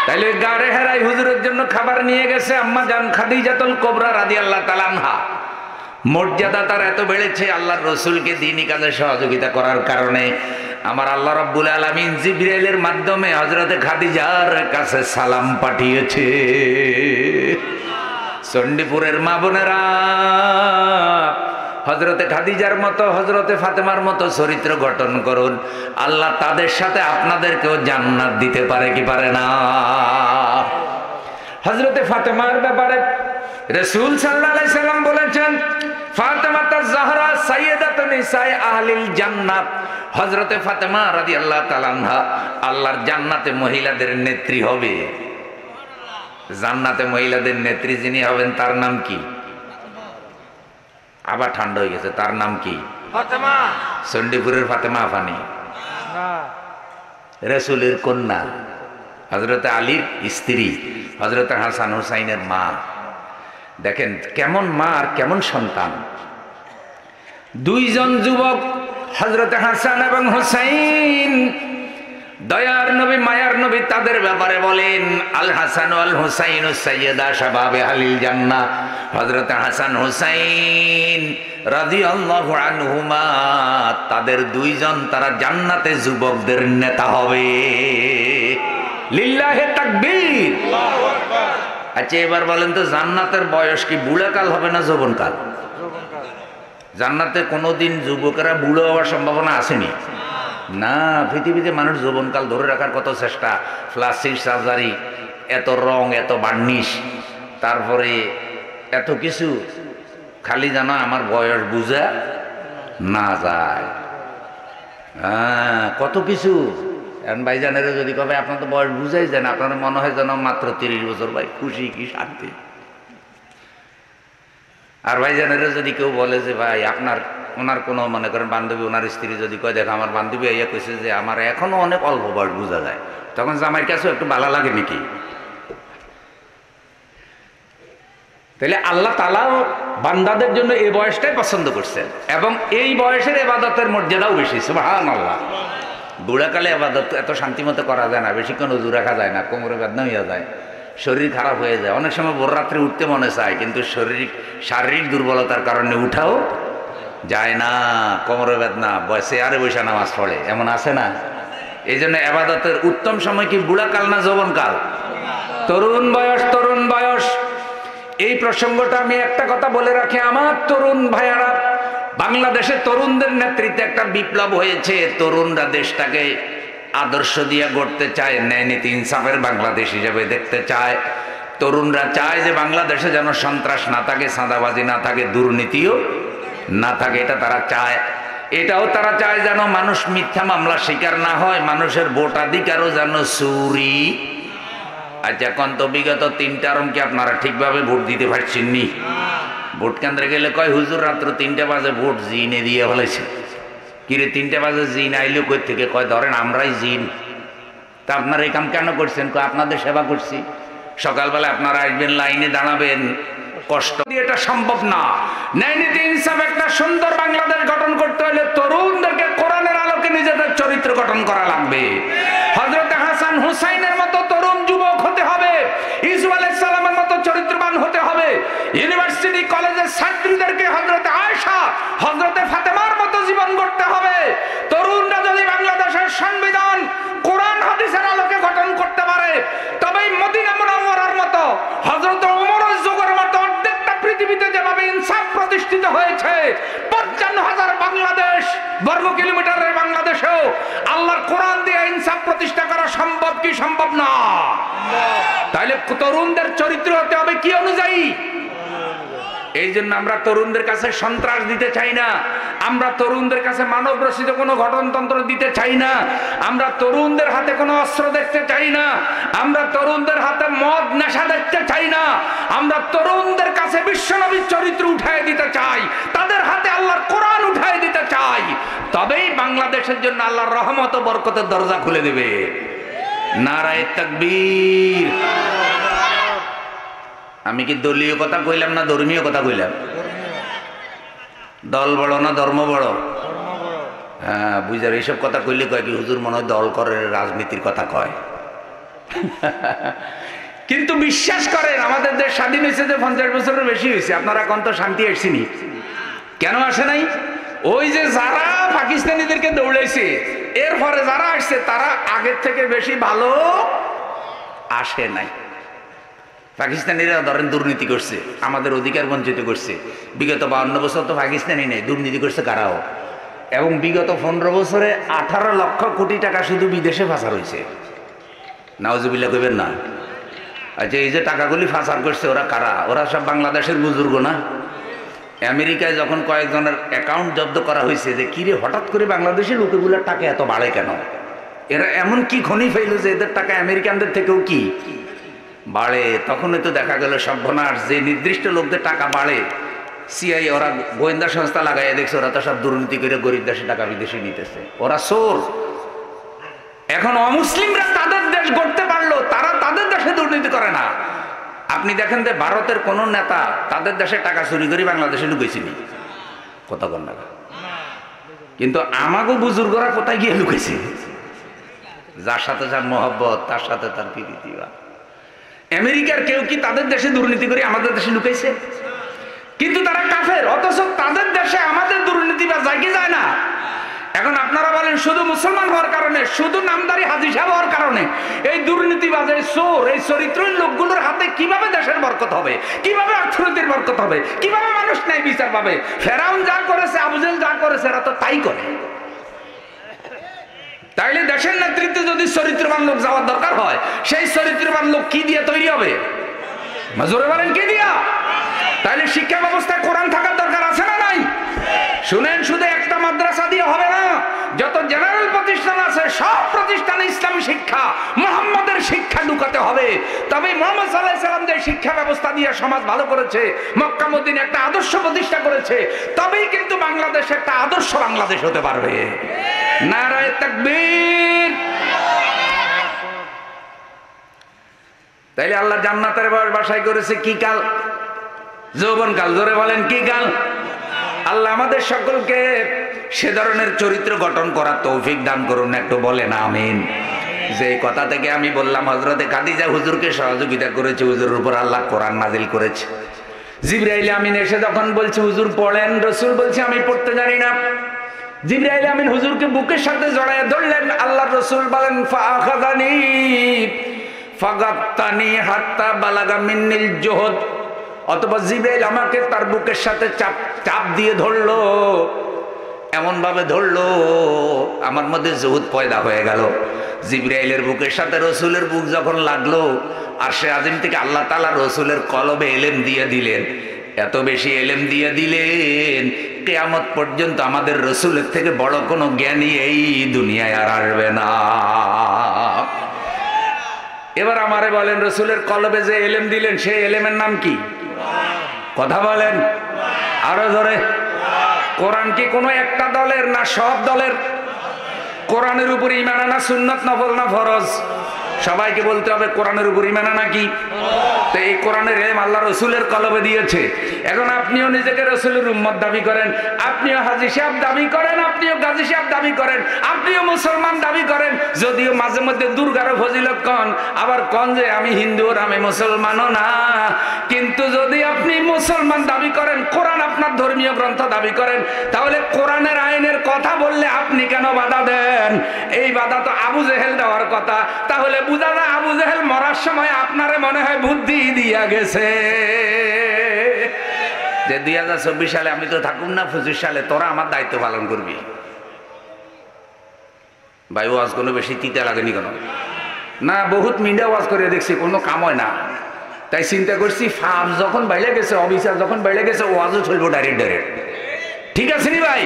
তাইলে গাড়ে হেরাই হুজুরের জন্য খাবার নিয়ে গেছে আম্মা জান খাদিজাতুল কুবরা রাদিয়াল্লাহু তাআলা আনহা। মর্যাদা তার এত বেড়েছে আল্লাহর রসুলকে দ্বীনি কাজে সহযোগিতা করার কারণে আমার আল্লাহ রাব্বুল আলামিন জিবরাইলের মাধ্যমে হযরতে খাদিজার কাছে সালাম পাঠিয়েছে। চণ্ডীপুরের মা বোনেরা, হযরতে খাদিজার মতো হযরতে ফাতেমার মতো চরিত্র গঠন করুন, আল্লাহ তাদের সাথে আপনাদেরকেও জান্নাত দিতে পারে কি পারে না? হযরতে ফাতেমার ব্যাপারে রাসূল সাল্লাল্লাহু আলাইহি সাল্লাম বলেছেন, ফাতেমাতুজ জাহরা সাইয়্যিদাতুন নিসাই আহলিল জান্নাত। হযরতে ফাতেমা রাদিয়াল্লাহু তাআলা আনহা আল্লাহর জান্নাতে মহিলাদের নেত্রী হবে। জান্নাতে মহিলাদের নেত্রী যিনি হবেন তার নাম কি? আবার ঠান্ডা হয়ে গেছে, তার নাম কি? ফাতেমা। চণ্ডীপুরের ফাতেমা আফানি রাসূলের কন্যা, হযরতে আলীর স্ত্রী, হযরতে হাসান হুসাইনের মা। দেখেন কেমন মা আর কেমন সন্তান। দুইজন যুবক হযরতে হাসান এবং হুসাইন, দয়ার নবী মায়ার নবী তাদের ব্যাপারে বলেন, আল হাসান ওয়াল হুসাইন সাইয়্যিদা শাবাবে আহলিল জান্নাহ। হযরতে হাসান হুসাইন রাদিয়াল্লাহু আনহুমা তাদের দুইজন তারা জান্নাতে যুবকদের নেতা হবে। লিল্লাহি তাকবীর, আল্লাহু আকবার। আচ্ছা এবার বলেন তো, জান্নাতের বয়স কি বুড়াকাল হবে না যৌবনকাল? জান্নাতে কোনোদিন যুবকেরা বুড়ো হওয়ার সম্ভাবনা আসেনি না। পৃথিবীতে মানুষ যৌবনকাল ধরে রাখার কত চেষ্টা, প্লাস্টিক সার্জারি, এত রং, এত বার্নিশ, তারপরে এত কিছু, খালি যেন আমার বয়স বুঝা না যায়। কত কিছু। এখন ভাইজানেরা যদি কবে আপনার তো বয়স বুঝাই যায় না, আপনার মনে হয় যেন মাত্র 30 বছর, ভাই খুশি কি শান্তি। আর ভাইজানেরা যদি কেউ বলে যে ভাই আপনার ওনার কোনো মনে করেন বান্ধবী, ওনার স্ত্রী যদি কয় দেখো আমার বান্ধবী ইয়ে কইছে যে আমার এখনো অনেক অল্প বয়স বোঝা যায়, তখন জামাইয়ের কাছেও একটু ভালো লাগে নাকি? তাহলে আল্লাহ তাআলাও বান্দাদের জন্য এই বয়সটাই পছন্দ করছেন এবং এই বয়সের ইবাদতের মর্যাদাও বেশি। সুবহানাল্লাহ। বুড়াকালে ইবাদত এত শান্তিমতো করা যায় না, বেশিক্ষণ ওযু রাখা যায় না, কোমরে বেদনা হয়ে যায়, শরীর খারাপ হয়ে যায়, অনেক সময় ভোর রাত্রে উঠতে মনে চায় কিন্তু শারীরিক দুর্বলতার কারণে উঠাও যায় না, কোমরে বেদনা, চেয়ারে বসে নামাজ পড়ে, এমন আছে না? এই জন্য ইবাদতের উত্তম সময় কি বুড়াকাল না যৌবনকাল? তরুণ বয়স, তরুণ বয়স। এই প্রসঙ্গটা আমি একটা কথা বলে রাখি, আমার তরুণ ভাইয়ারা, বাংলাদেশে তরুণদের নেতৃত্বে একটা বিপ্লব হয়েছে। তরুণরা দেশটাকে আদর্শ দিয়ে গড়তে চায়, ন্যায় নীতি ইনসাফের বাংলাদেশ হিসেবে দেখতে চায়। তরুণরা চায় যে বাংলাদেশে যেন সন্ত্রাস না থাকে, চাঁদাবাজি না থাকে, দুর্নীতিও না থাকে, এটা তারা চায়। এটাও তারা চায় যেন মানুষ মিথ্যা মামলা শিকার না হয়, মানুষের ভোটাধিকারও যেন চুরি। আচ্ছা এখন তো বিগত 3 টার্ম কি আপনারা ঠিকভাবে ভোট দিতে পারছেন নি? ভোট কেন্দ্রে গেলে কয় হুজুর রাত্র 3টা বাজে ভোট জিনে দিয়ে ফেলেছে। কিরে 3টা বাজে জিন আইলো কই থেকে? কয় ধরেন আমরাই জিন। তা আপনারা এই কাম কেন করছেন? কয় আপনাদের সেবা করছি। সকালবেলা আপনারা আসবেন, লাইনে দাঁড়াবেন, কষ্ট দিয়ে এটা সম্ভব না। ন্যায় নীতি ইনসাফ একটা সুন্দর বাংলাদেশ গঠন করতে হলে তরুণদেরকে কোরআনের আলোকে নিজেদের চরিত্র গঠন করা লাগবে। হযরতে হাসান হুসাইনের মতো তরুণ যুবক হতে হবে, ইসু আলাইহিস সালামের মতো চরিত্রবান হতে হবে। ইউনিভার্সিটি কলেজের ছাত্রীদেরকে হযরতে আয়েশা, হযরতে ফাতেমার মতো জীবন গড়তে হবে। তরুণরা যদি বাংলাদেশের সংবিধান কোরআন হাদিসের আলোকে গঠন করতে পারে, তবেই মদিনা মুনাওয়ারার মতো, হযরতে ওমরের যুগের মতো অর্ধেকটা পৃথিবীতে যেভাবে ইনসাফ প্রতিষ্ঠিত হয়েছে, 55,000 বাংলাদেশ বর্গ কিলোমিটারের বাংলাদেশেও আল্লাহর কোরআন দিয়ে ইনসাফ প্রতিষ্ঠা করা সম্ভব কি সম্ভব না? তাহলে তরুণদের চরিত্র হতে হবে কি অনুযায়ী? এই জন্য আমরা তরুণদের কাছে সন্ত্রাস দিতে চাই না, আমরা তরুণদের কাছে মানব রচিত কোনো গঠনতন্ত্র দিতে চাই না, আমরা তরুণদের হাতে কোনো অস্ত্র দেখতে চাই না, আমরা তরুণদের হাতে মদ নেশা দেখতে চাই না, আমরা তরুণদের কাছে বিশ্বনবীর চরিত্র উঠায় দিতে চাই, তাদের হাতে আল্লাহর কোরআন উঠায় দিতে চাই। তবেই বাংলাদেশের জন্য আল্লাহর রহমত ও বরকতের দরজা খুলে দেবে। নারায়ে তাকবীর। আমি কি দলীয় কথা কইলাম না ধর্মীয় কথা কইলাম? দল বড় না ধর্ম বড়? হ্যাঁ বুঝার এইসব কথা কইলে কয় কি হুজুর মনে হয় দল করে রাজনীতির কথা কয়। কিন্তু বিশ্বাস করেন আমাদের দেশ স্বাধীন হয়েছে যে 50 বছরের বেশি হয়েছে, আপনারা এখন তো শান্তি আসছেনি। কেন আসে নাই? ওই যে যারা পাকিস্তানিদেরকে দৌড়াইছে এরপরে যারা আসছে তারা আগের থেকে বেশি ভালো আসে নাই। পাকিস্তানিরা ধরেন দুর্নীতি করছে, আমাদের অধিকার বঞ্চিত করছে। বিগত 52 বছর তো পাকিস্তানি নেই, দুর্নীতি করছে কারাও। এবং বিগত 15 বছরে 18 লক্ষ কোটি টাকা শুধু বিদেশে ফাঁসার হয়েছে। নাউজুবিল্লাহ কইবেন না? আচ্ছা, এই যে টাকাগুলি ফাঁসার করছে ওরা কারা? ওরা সব বাংলাদেশের বুজুর্গ না? আমেরিকায় যখন কয়েকজনের অ্যাকাউন্ট জব্দ করা হয়েছে যে কিরে হঠাৎ করে বাংলাদেশের লোকগুলোর টাকা এত বাড়ে কেন, এরা এমন কি খনি ফেল যে এদের টাকা আমেরিকানদের থেকেও কি বাড়ে, তখনই তো দেখা গেল সর্বনাশ। যে নির্দিষ্ট লোকদের টাকা বাড়ে, সিআই ওরা গোয়েন্দা সংস্থা লাগাইয়া দেখছে ওরা তো সব দুর্নীতি করে গরিব দেশে টাকা বিদেশে নিতেছে, ওরা চোর। এখন অমুসলিমরা তাদের দেশ গড়তে পারলো, তারা তাদের দেশে দুর্নীতি করে না। আপনি দেখেন যে ভারতের কোন নেতা তাদের দেশে টাকা চুরি করে বাংলাদেশে লুকাইছিনি, কথা কন না। কিন্তু আমাগো বুজুর্গরা কোথায় গিয়ে লুকাইছে? যার সাথে যার মহব্বত তার সাথে তার প্রীতি। আমেরিকার কেউ কি তাদের দেশে দুর্নীতি করে আমাদের দেশে লুকাইছে? কিন্তু তারা কাফের, অথচ তাদের দেশে আমাদের দুর্নীতি বা যায় কি যায় না? এখন আপনারা বলেন শুধু মুসলমান হওয়ার কারণে, শুধু নামদারি হাজি সাহেব হওয়ার কারণে এই দুর্নীতিবাজের চোর, এই চরিত্রহীন লোকগুলোর হাতে কিভাবে দেশের বরকত হবে, কিভাবে অর্থনীতির বরকত হবে, কিভাবে মানুষ ন্যায় বিচার পাবে? ফেরাউন যা করেছে, আবু জেহেল যা করেছে, এরা তো তাই করে। তাইলে দেশের নেতৃত্বে যদি চরিত্রবান লোক যাওয়ার দরকার হয়, সেই চরিত্রবান লোক কি দিয়ে তৈরি হবে? জোরে বলেন কি দিয়া? তাইলে শিক্ষা ব্যবস্থায় কোরআন থাকার দরকার আছে না নাই? শুনেন, শুধু একটা মাদ্রাসা দিয়ে হবে না, যত জেনারেল প্রতিষ্ঠান আছে সব প্রতিষ্ঠানে ইসলামী শিক্ষা, মুহাম্মাদের শিক্ষা ঢুকাতে হবে। তবে মুহাম্মদ সাল্লাল্লাহু আলাইহি সাল্লাম যে শিক্ষা ব্যবস্থা দিয়ে সমাজ ভালো করেছে, মক্কা মদিনা একটা আদর্শ প্রতিষ্ঠা করেছে, তবেই কিন্তু বাংলাদেশ একটা আদর্শ বাংলাদেশ হতে পারবে। নারায়ে তাকবীর। তাইলে আল্লাহ জান্নাতের বাসায় করেছে কি কাল? যৌবন কাল। জোরে বলেন কি কাল? আল্লাহ আমাদের সকলকে সে ধরনের চরিত্র গঠন করার তৌফিক দান করুন, একটু বলেন আমিন। যে কথা থেকে আমি বললাম হযরতে খাদিজা হুজুরকে সহযোগিতা করেছে, হুজুরের উপর আল্লাহ কোরআন নাজিল করেছে। জিবরাইল আমিন এসে যখন বলছে হুজুর পড়েন, রাসূল বলছে আমি পড়তে জানি না। জিবরাইল আমিন হুজুরকে বুকের সাথে জড়ায় ধরলেন, আল্লাহর রাসূল বলেন ফাআখাযানি ফাগাত্তানি হাত্তা বালাগা মিন্নিল জুহুদ। অথবা জিবরাইল আমাকে তার বুকের সাথে চাপ দিয়ে ধরলো, এমন ভাবে ধরলো আমার মধ্যে জুহুদ পয়দা হয়ে গেল। জিবরাইলের বুকের সাথে রসুলের বুক যখন লাগলো, আরশে আজিম থেকে আল্লাহ তাআলা রসুলের কলবে এলেম দিয়ে দিলেন, এত বেশি এলেম দিয়ে দিলেন কিয়ামত পর্যন্ত আমাদের রসুলের থেকে বড় কোনো জ্ঞানী এই দুনিয়ায় আর আসবে না। এবার আমারে বলেন, রসুলের কলবে যে এলেম দিলেন সেই এলেমের নাম কি? কথা বলেন আরো ধরে। কোরআন কি কোনো একটা দলের না সব দলের? কোরআনের উপর ঈমান আনা সুন্নাত, নফল না ফরজ? সবাইকে বলতে হবে কোরআনের উপর ঈমান আনা কি। তো এই কোরআনের ইলম আল্লাহ রসুলের কলবে দিয়েছে। এখন আপনিও নিজেকে রসুলের উম্মত দাবি করেন, আপনিও হাজী সাহেব দাবি করেন, আপনিও গাজী সাহেব দাবি করেন, আপনিও মুসলমান দাবি করেন, যদিও মাঝে মধ্যে দুর্গারও ফজিলত কন, আবার কন যে আমি হিন্দু আর আমি মুসলমানও না। কিন্তু যদি আপনি মুসলমান দাবি করেন, কোরআন আপনার ধর্মীয় গ্রন্থ দাবি করেন, তাহলে কোরআনের আইনের কথা বললে আপনি কেন বাধা দেন? এই বাধা তো আবু জেহেল দেওয়ার কথা। তাহলে বুঝা যায় আবু জেহেল মরার সময় আপনারে মনে হয় বুদ্ধি দিয়া গেছে যে 2024 সালে আমি তো থাকুন না, 25 সালে তোরা আমার দায়িত্ব পালন করবি। ভাই ওয়াজ কোনো বেশি তিতা লাগেনি কেন? না, বহুত মিডিয়া ওয়াজ করে দেখছি, কোনো কাম হয় না। তাই চিন্তা করছি ফাপ যখন বাইরে গেছে, অবিচার যখন বাইরে গেছে, ওয়াজও চলবো ডাইরেক্ট। ঠিক আছে নি ভাই?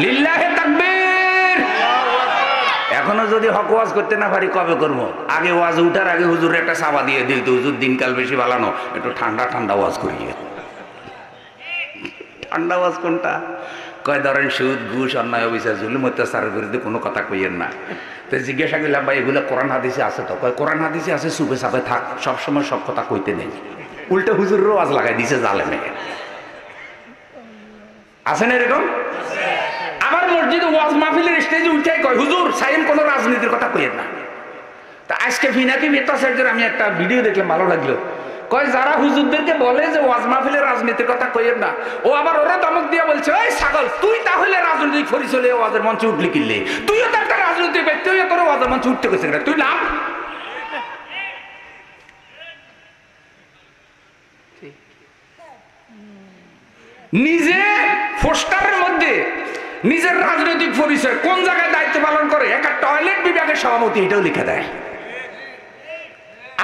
লিল্লাহে তাকবীর। এখনো যদি হক ওয়াজ করতে না পারি কবে করবো? আগে ওয়াজ উঠার আগে হুজুর একটা সাবা দিয়ে দিত, হুজুর দিনকাল বেশি ভালানো, একটু ঠান্ডা ঠান্ডা ওয়াজ করিয়ে। ঠান্ডা ওয়াজ কোনটা? কয় ধরেন সুদ ঘুষ অন্যায় অবিচার জুলুম অত্যাচারের বিরুদ্ধে কোনো কথা কইয়েন না। তো জিজ্ঞাসা করলাম ভাই এগুলো কোরআন হাদিসে আছে তো? কয় কোরআন হাদিসে আছে, চুপে চাপে থাক, সবসময় সব কথা কইতে নেই। উল্টা হুজুরেরও ওয়াজ লাগাই দিছে জালেমে। আছে না এরকম? আবার মসজিদে ওয়াজ মাহফিলের স্টেজে উঠাই কয় হুজুর সাইম কোনো রাজনীতির কথা কইয়েন না। তা আজকে ফিনাকি মেতাসের আমি একটা ভিডিও দেখলাম, ভালো লাগলো। কয় যারা হুজুরদেরকে বলে যে ওয়াজ মাহফিলের রাজনীতির কথা কইেন না, ও আবার ওরা ধমক দিয়া বলছে, ওই ছাগল তুই তাহলে রাজনৈতিক পরিচয়ে ওয়াজের মঞ্চে উঠলি কিনলে, তুইও তো একটা রাজনৈতিক ব্যক্তি, তুইও তোর ওয়াজের মঞ্চে উঠতে গেছে তুই লাভ। নিজে পোস্টারের মধ্যে নিজের রাজনৈতিক পরিচয়, কোন জায়গায় দায়িত্ব পালন করে, একটা টয়লেট বিভাগের সভাপতি, এটাও লিখে দেয়।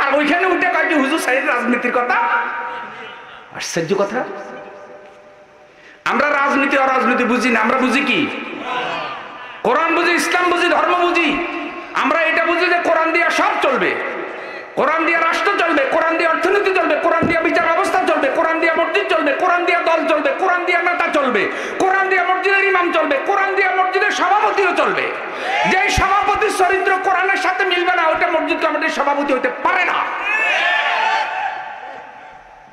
আর ওইখানে উঠে কয়েকটি হুজুর সাহেব রাজনীতির কথা। আশ্চর্য কথা। আমরা রাজনীতি অরাজনীতি বুঝি না, আমরা বুঝি কি? কোরআন বুঝি, ইসলাম বুঝি, ধর্ম বুঝি। আমরা এটা বুঝি যে কোরআন দিয়ে সব চলবে, কোরআন দিয়ে রাষ্ট্র চলবে, কোরআন দিয়ে অর্থনীতি চলবে, কোরআন দিয়ে বিচার ব্যবস্থা চলবে, কোরআন দিয়ে মসজিদ চলবে, কোরআন দিয়ে দল চলবে, কোরআন দিয়ে নেতা চলবে, কোরআন দিয়ে মসজিদের ইমাম চলবে, কোরআন দিয়ে মসজিদের সভাপতিও চলবে। যে সভাপতির চরিত্র কোরআনের সাথে মিলবে না, ওটা মসজিদ কমিটির সভাপতি হতে পারে না।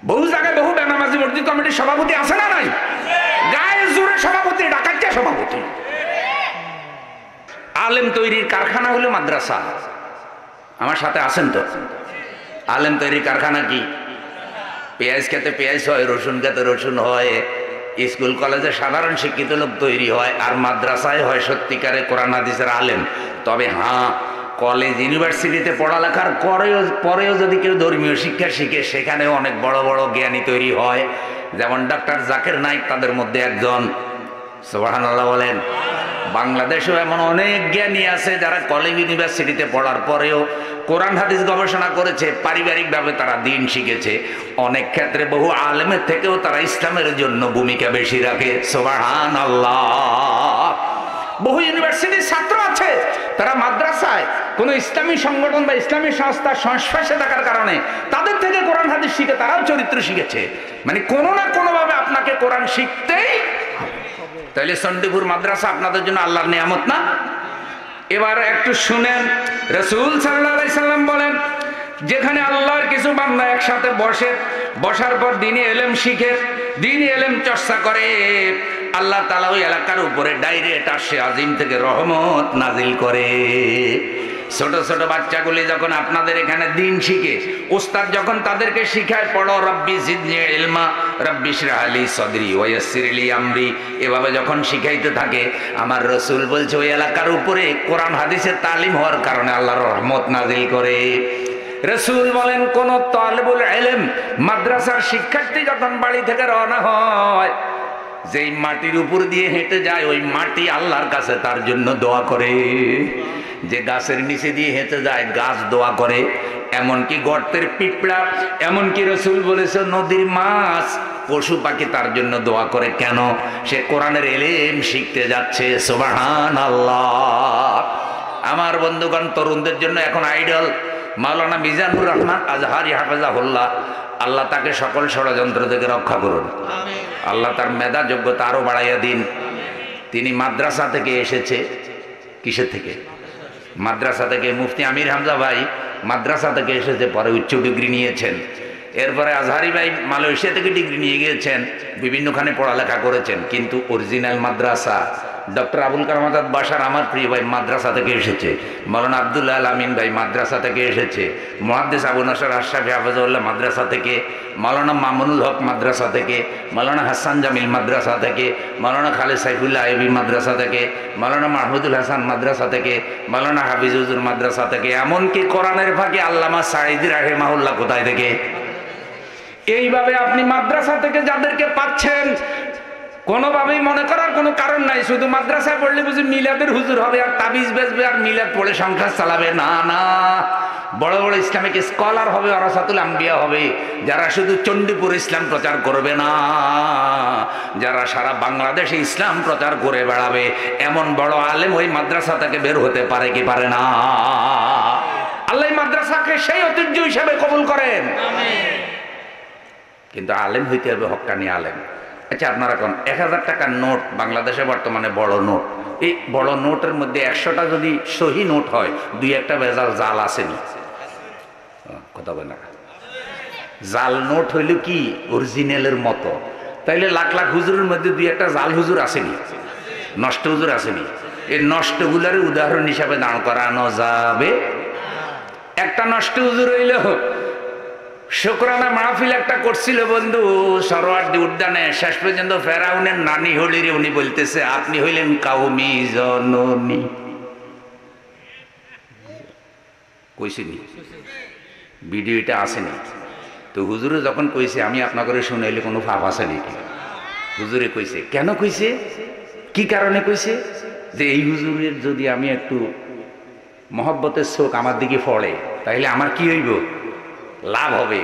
বহু জায়গায় বহু বেনামাজি মসজিদ কমিটির সভাপতি আছে না নাই? গায়ে জোরে সভাপতি, ডাকাইতে সভাপতি। আলেম তৈরির কারখানা হলো মাদ্রাসা। আমার সাথে আছেন তো? আলেম তৈরির কারখানা কি? পেঁয়াজ খেতে পেঁয়াজ হয়, রসুন খেতে রসুন হয়, স্কুল কলেজে সাধারণ শিক্ষিত লোক তৈরি হয়, আর মাদ্রাসায় হয় সত্যিকারে কোরআন হাদিসের আলেম। তবে হ্যাঁ, কলেজ ইউনিভার্সিটিতে পড়ালেখার পরেও যদি কেউ ধর্মীয় শিক্ষা শিখে, সেখানে অনেক বড় বড় জ্ঞানী তৈরি হয়। যেমন ডক্টর জাকির নাইক তাদের মধ্যে একজন। সুবহানাল্লাহ বলেন। বাংলাদেশেও এমন অনেক জ্ঞানী আছে যারা কলেজ ইউনিভার্সিটিতে পড়ার পরেও কোরআন হাদিস গবেষণা করেছে, পারিবারিকভাবে তারা দিন শিখেছে। অনেক ক্ষেত্রে বহু আলেমের থেকেও তারা ইসলামের জন্য ভূমিকা বেশি রাখে। সুবহানাল্লাহ। বহু ইউনিভার্সিটির ছাত্র আছে, তারা মাদ্রাসায় কোনো ইসলামী সংগঠন বা ইসলামী সংস্থার সংস্পর্শে থাকার কারণে তাদের থেকে কোরআন হাদিস শিখে তারাও চরিত্র শিখেছে। মানে কোনো না কোনোভাবে আপনাকে কোরআন শিখতেই। তাইলে চণ্ডীপুর মাদ্রাসা আপনাদের জন্য আল্লাহর নিয়ামত না? এবার একটু শুনেন, রাসূল সাল্লাল্লাহু আলাইহি সাল্লাম বলেন, যেখানে আল্লাহর কিছু বান্দা একসাথে বসার পর দ্বীনি ইলম শিখে, দ্বীনি ইলম চর্চা করে, আল্লাহ তাআলা ওই এলাকার উপরে ডাইরেক্ট আরশে আজিম থেকে রহমত নাজিল করে। ছোট ছোট বাচ্চাগুলি যখন আপনাদের এখানে দিন শিখে, উস্তাদ যখন তাদেরকে শিখায়, পড়ো রব্বি জিদনি ইলমা, রব্বি ইশরাহ লি সদরি ওয়া ইয়াসসির লি আমরি, এভাবে যখন শিখাইতে থাকে, আমার রাসূল বলছে ওই এলাকার উপরে কোরআন হাদিসের তালিম হওয়ার কারণে আল্লাহর রহমত নাজিল করে। রাসূল বলেন, কোন তালিবুল ইলম মাদ্রাসার শিক্ষার্থী যখন বাড়ি থেকে রওনা হয়, যেই মাটির উপর দিয়ে হেঁটে যায়, ওই মাটি আল্লাহর কাছে তার জন্য দোয়া করে। যে গাছের নিচে দিয়ে হেঁটে যায়, গাছ দোয়া করে। এমনকি গর্তের পিঁপড়া, এমনকি রাসূল বলেছে নদীর মাছ, পশু পাখি তার জন্য দোয়া করে। কেন? সে কোরআনের ইলম শিখতে যাচ্ছে। সুবহানাল্লাহ। আমার বন্ধুগণ, তরুণদের জন্য এখন আইডল মাওলানা মিজানুর রহমান আজহারি হাফেজাহুল্লাহ। আল্লাহ তাকে সকল ষড়যন্ত্র থেকে রক্ষা করুন। আল্লাহ তার মেধা যোগ্যতা আরো বাড়াইয়া দিন। তিনি মাদ্রাসা থেকে এসেছে। কিসের থেকে? মাদ্রাসা থেকে। মুফতি আমির হামজা ভাই মাদ্রাসা থেকে এসেছে, পরে উচ্চ ডিগ্রি নিয়েছেন। এরপরে আজহারি ভাই মালয়েশিয়া থেকে ডিগ্রি নিয়ে গিয়েছেন, বিভিন্নখানে পড়ালেখা করেছেন। কিন্তু অরিজিনাল মাদ্রাসা ডক্টর আবুল কালাম আজাদ বাশার, আমার প্রিয় ভাই, মাদ্রাসা থেকে এসেছে। মাওলানা আব্দুল্লাহ আল আমিন ভাই মাদ্রাসা থেকে এসেছে। মুহাদ্দিস আবু নসর আশরাফি হাফেজাহুল্লাহ মাদ্রাসা থেকে। মাওলানা মামুনুল হক মাদ্রাসা থেকে। মাওলানা হাসান জামিল মাদ্রাসা থেকে। মাওলানা খালেদ সাইফুল্লাহ আইবি মাদ্রাসা থেকে। মাওলানা মাহমুদুল হাসান মাদ্রাসা থেকে। মাওলানা হাফিজ হুজুর মাদ্রাসা থেকে। এমনকি কোরআনের ফাঁকে আল্লামা সাঈদী রাহিমাহুল্লাহ কোথায় থেকে। এইভাবে আপনি মাদ্রাসা থেকে যাদেরকে পাচ্ছেন, কোনোভাবেই মনে করার কোনো কারণ নাই শুধু মাদ্রাসায় পড়লে বুঝি মিলাদের হুজুর হবে আর তাবিজ বেচবে আর মিলাদ পড়ে সংসার চালাবে। না না, বড় বড় ইসলামিক স্কলার হবে, ওয়ারাসাতুল আম্বিয়া হবে, যারা শুধু চণ্ডীপুর ইসলাম প্রচার করবে না, যারা সারা বাংলাদেশে ইসলাম প্রচার করে বেড়াবে। এমন বড় আলেম ওই মাদ্রাসা থেকে বের হতে পারে কি পারে না? আল্লাহ মাদ্রাসাকে সেই ঐতিহ্য হিসাবে কবুল করেন। কিন্তু আলেম হইতে হবে হক্কানি আলেম। আচ্ছা, আপনারা কোন 1000 টাকার নোট বাংলাদেশে বর্তমানে বড় নোট, এই বড় নোটের মধ্যে 100টা যদি সহি নোট হয়, 2-1টা ভেজাল জাল আসেনি? কথা বলে না। জাল নোট হইল কি অরিজিনালের মতো, তাইলে লাখ লাখ হুজুরের মধ্যে 2-1টা জাল হুজুর আসেনি, নষ্ট হুজুর আসেনি। এই নষ্টগুলার উদাহরণ হিসাবে দাঁড় করানো যাবে। একটা নষ্ট হুজুর হইল, শুকরানা মাহফিল একটা করছিল বন্ধু সরোয়ার্দী উদ্যানে, শেষ পর্যন্ত ফেরাউনের নানি হলিরে উনি বলতেছে আপনি হইলেন কাউমি জননী। কইছিনি ভিডিওটা আসেনি তো হুজুরে যখন কইছে আমি আপনাকে শুনাইলে কোনো ফাপ আছে নাকি? হুজুরে কইছে কেন কইছে, কি কারণে কইছে, যে এই হুজুরের যদি আমি একটু মহব্বতের চোখ আমার দিকে পড়ে তাহলে আমার কি হইব, লাভ হবে।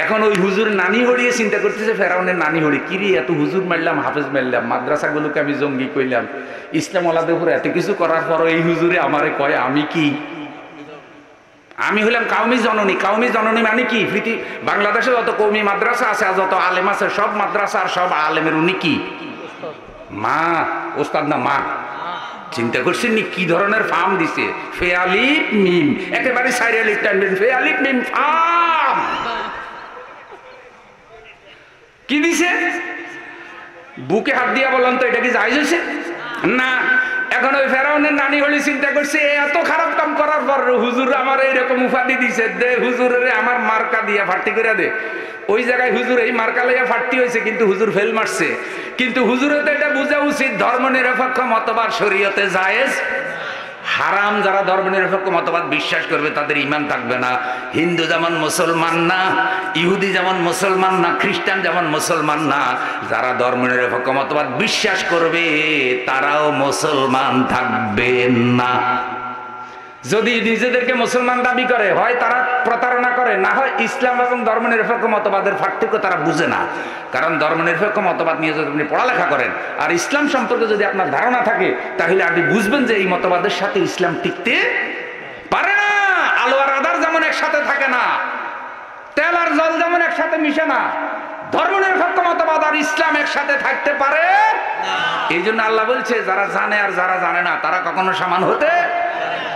এখন ওই হুজুর নানি হড়িয়ে চিন্তা করতেছে ফেরাউনের নানি হড়ি, কিরে এত হুজুর মারলাম, হাফেজ মারলাম, মাদ্রাসাগুলোকে আমি জঙ্গি কইলাম, ইসলাম ওয়ালাদের উপরে এত কিছু করার পরও এই হুজুরে আমারে কয় আমি কি, আমি হলাম কাউমি জননী। কাউমি জননী মানে কি, বাংলাদেশে যত কৌমি মাদ্রাসা আছে আর যত আলেম আছে সব মাদ্রাসা আর সব আলেমের উনি কি মা, ওস্তাদ না মা। চিন্তা করছেন নি কি ধরনের ফার্ম দিছে, ফেয়ালিপ মিম, একেবারে সাইরিয়ালিপ টানবেন, ফেয়ালিপ মিম ফার্ম কি দিছে, বুকে হাত দিয়া বলেন তো এটা কি জায়েজ হয়েছে না? এখন ওই ফেরাউনের নানি হলি চিন্তা করছে এত খারাপ কাম করার পর হুজুর আমার এইরকম উপাধি দিছে, দে হুজুরের আমার মার্কা দিয়া ফার্টি করে দে। ওই জায়গায় হুজুর এই মার্কা লাইয়া ফার্টি হয়েছে, কিন্তু হুজুর ফেল মারছে। কিন্তু হুজুরে তো এটা বোঝা উচিত ধর্ম নিরপেক্ষ মতবাদ শরীয়তে জায়েজ হারাম। যারা ধর্ম নিরপেক্ষ মতবাদ বিশ্বাস করবে তাদের ঈমান থাকবে না। হিন্দু যেমন মুসলমান না, ইহুদি যেমন মুসলমান না, খ্রিস্টান যেমন মুসলমান না, যারা ধর্ম নিরপেক্ষ মতবাদ বিশ্বাস করবে তারাও মুসলমান থাকবে না। যদি নিজেদেরকে মুসলমান দাবি করে হয় তারা প্রতারণা করে, না হয় ইসলাম এবং ধর্ম নিরপেক্ষ মতবাদের পার্থক্য তারা বুঝে না। কারণ ধর্ম নিরপেক্ষ মতবাদ নিয়ে যদি আপনি পড়ালেখা করেন আর ইসলাম সম্পর্কে যদি আপনার ধারণা থাকে তাহলে আপনি বুঝবেন যে এই মতবাদের সাথে ইসলাম টিকতে পারে না। আলো আর আধার যেমন একসাথে থাকে না, তেল আর জল যেমন একসাথে মিশে না, ধর্ম নিরপেক্ষ মতবাদ আর ইসলাম একসাথে থাকতে পারে না। এই জন্য আল্লাহ বলছে যারা জানে আর যারা জানে না তারা কখনো সমান হতে।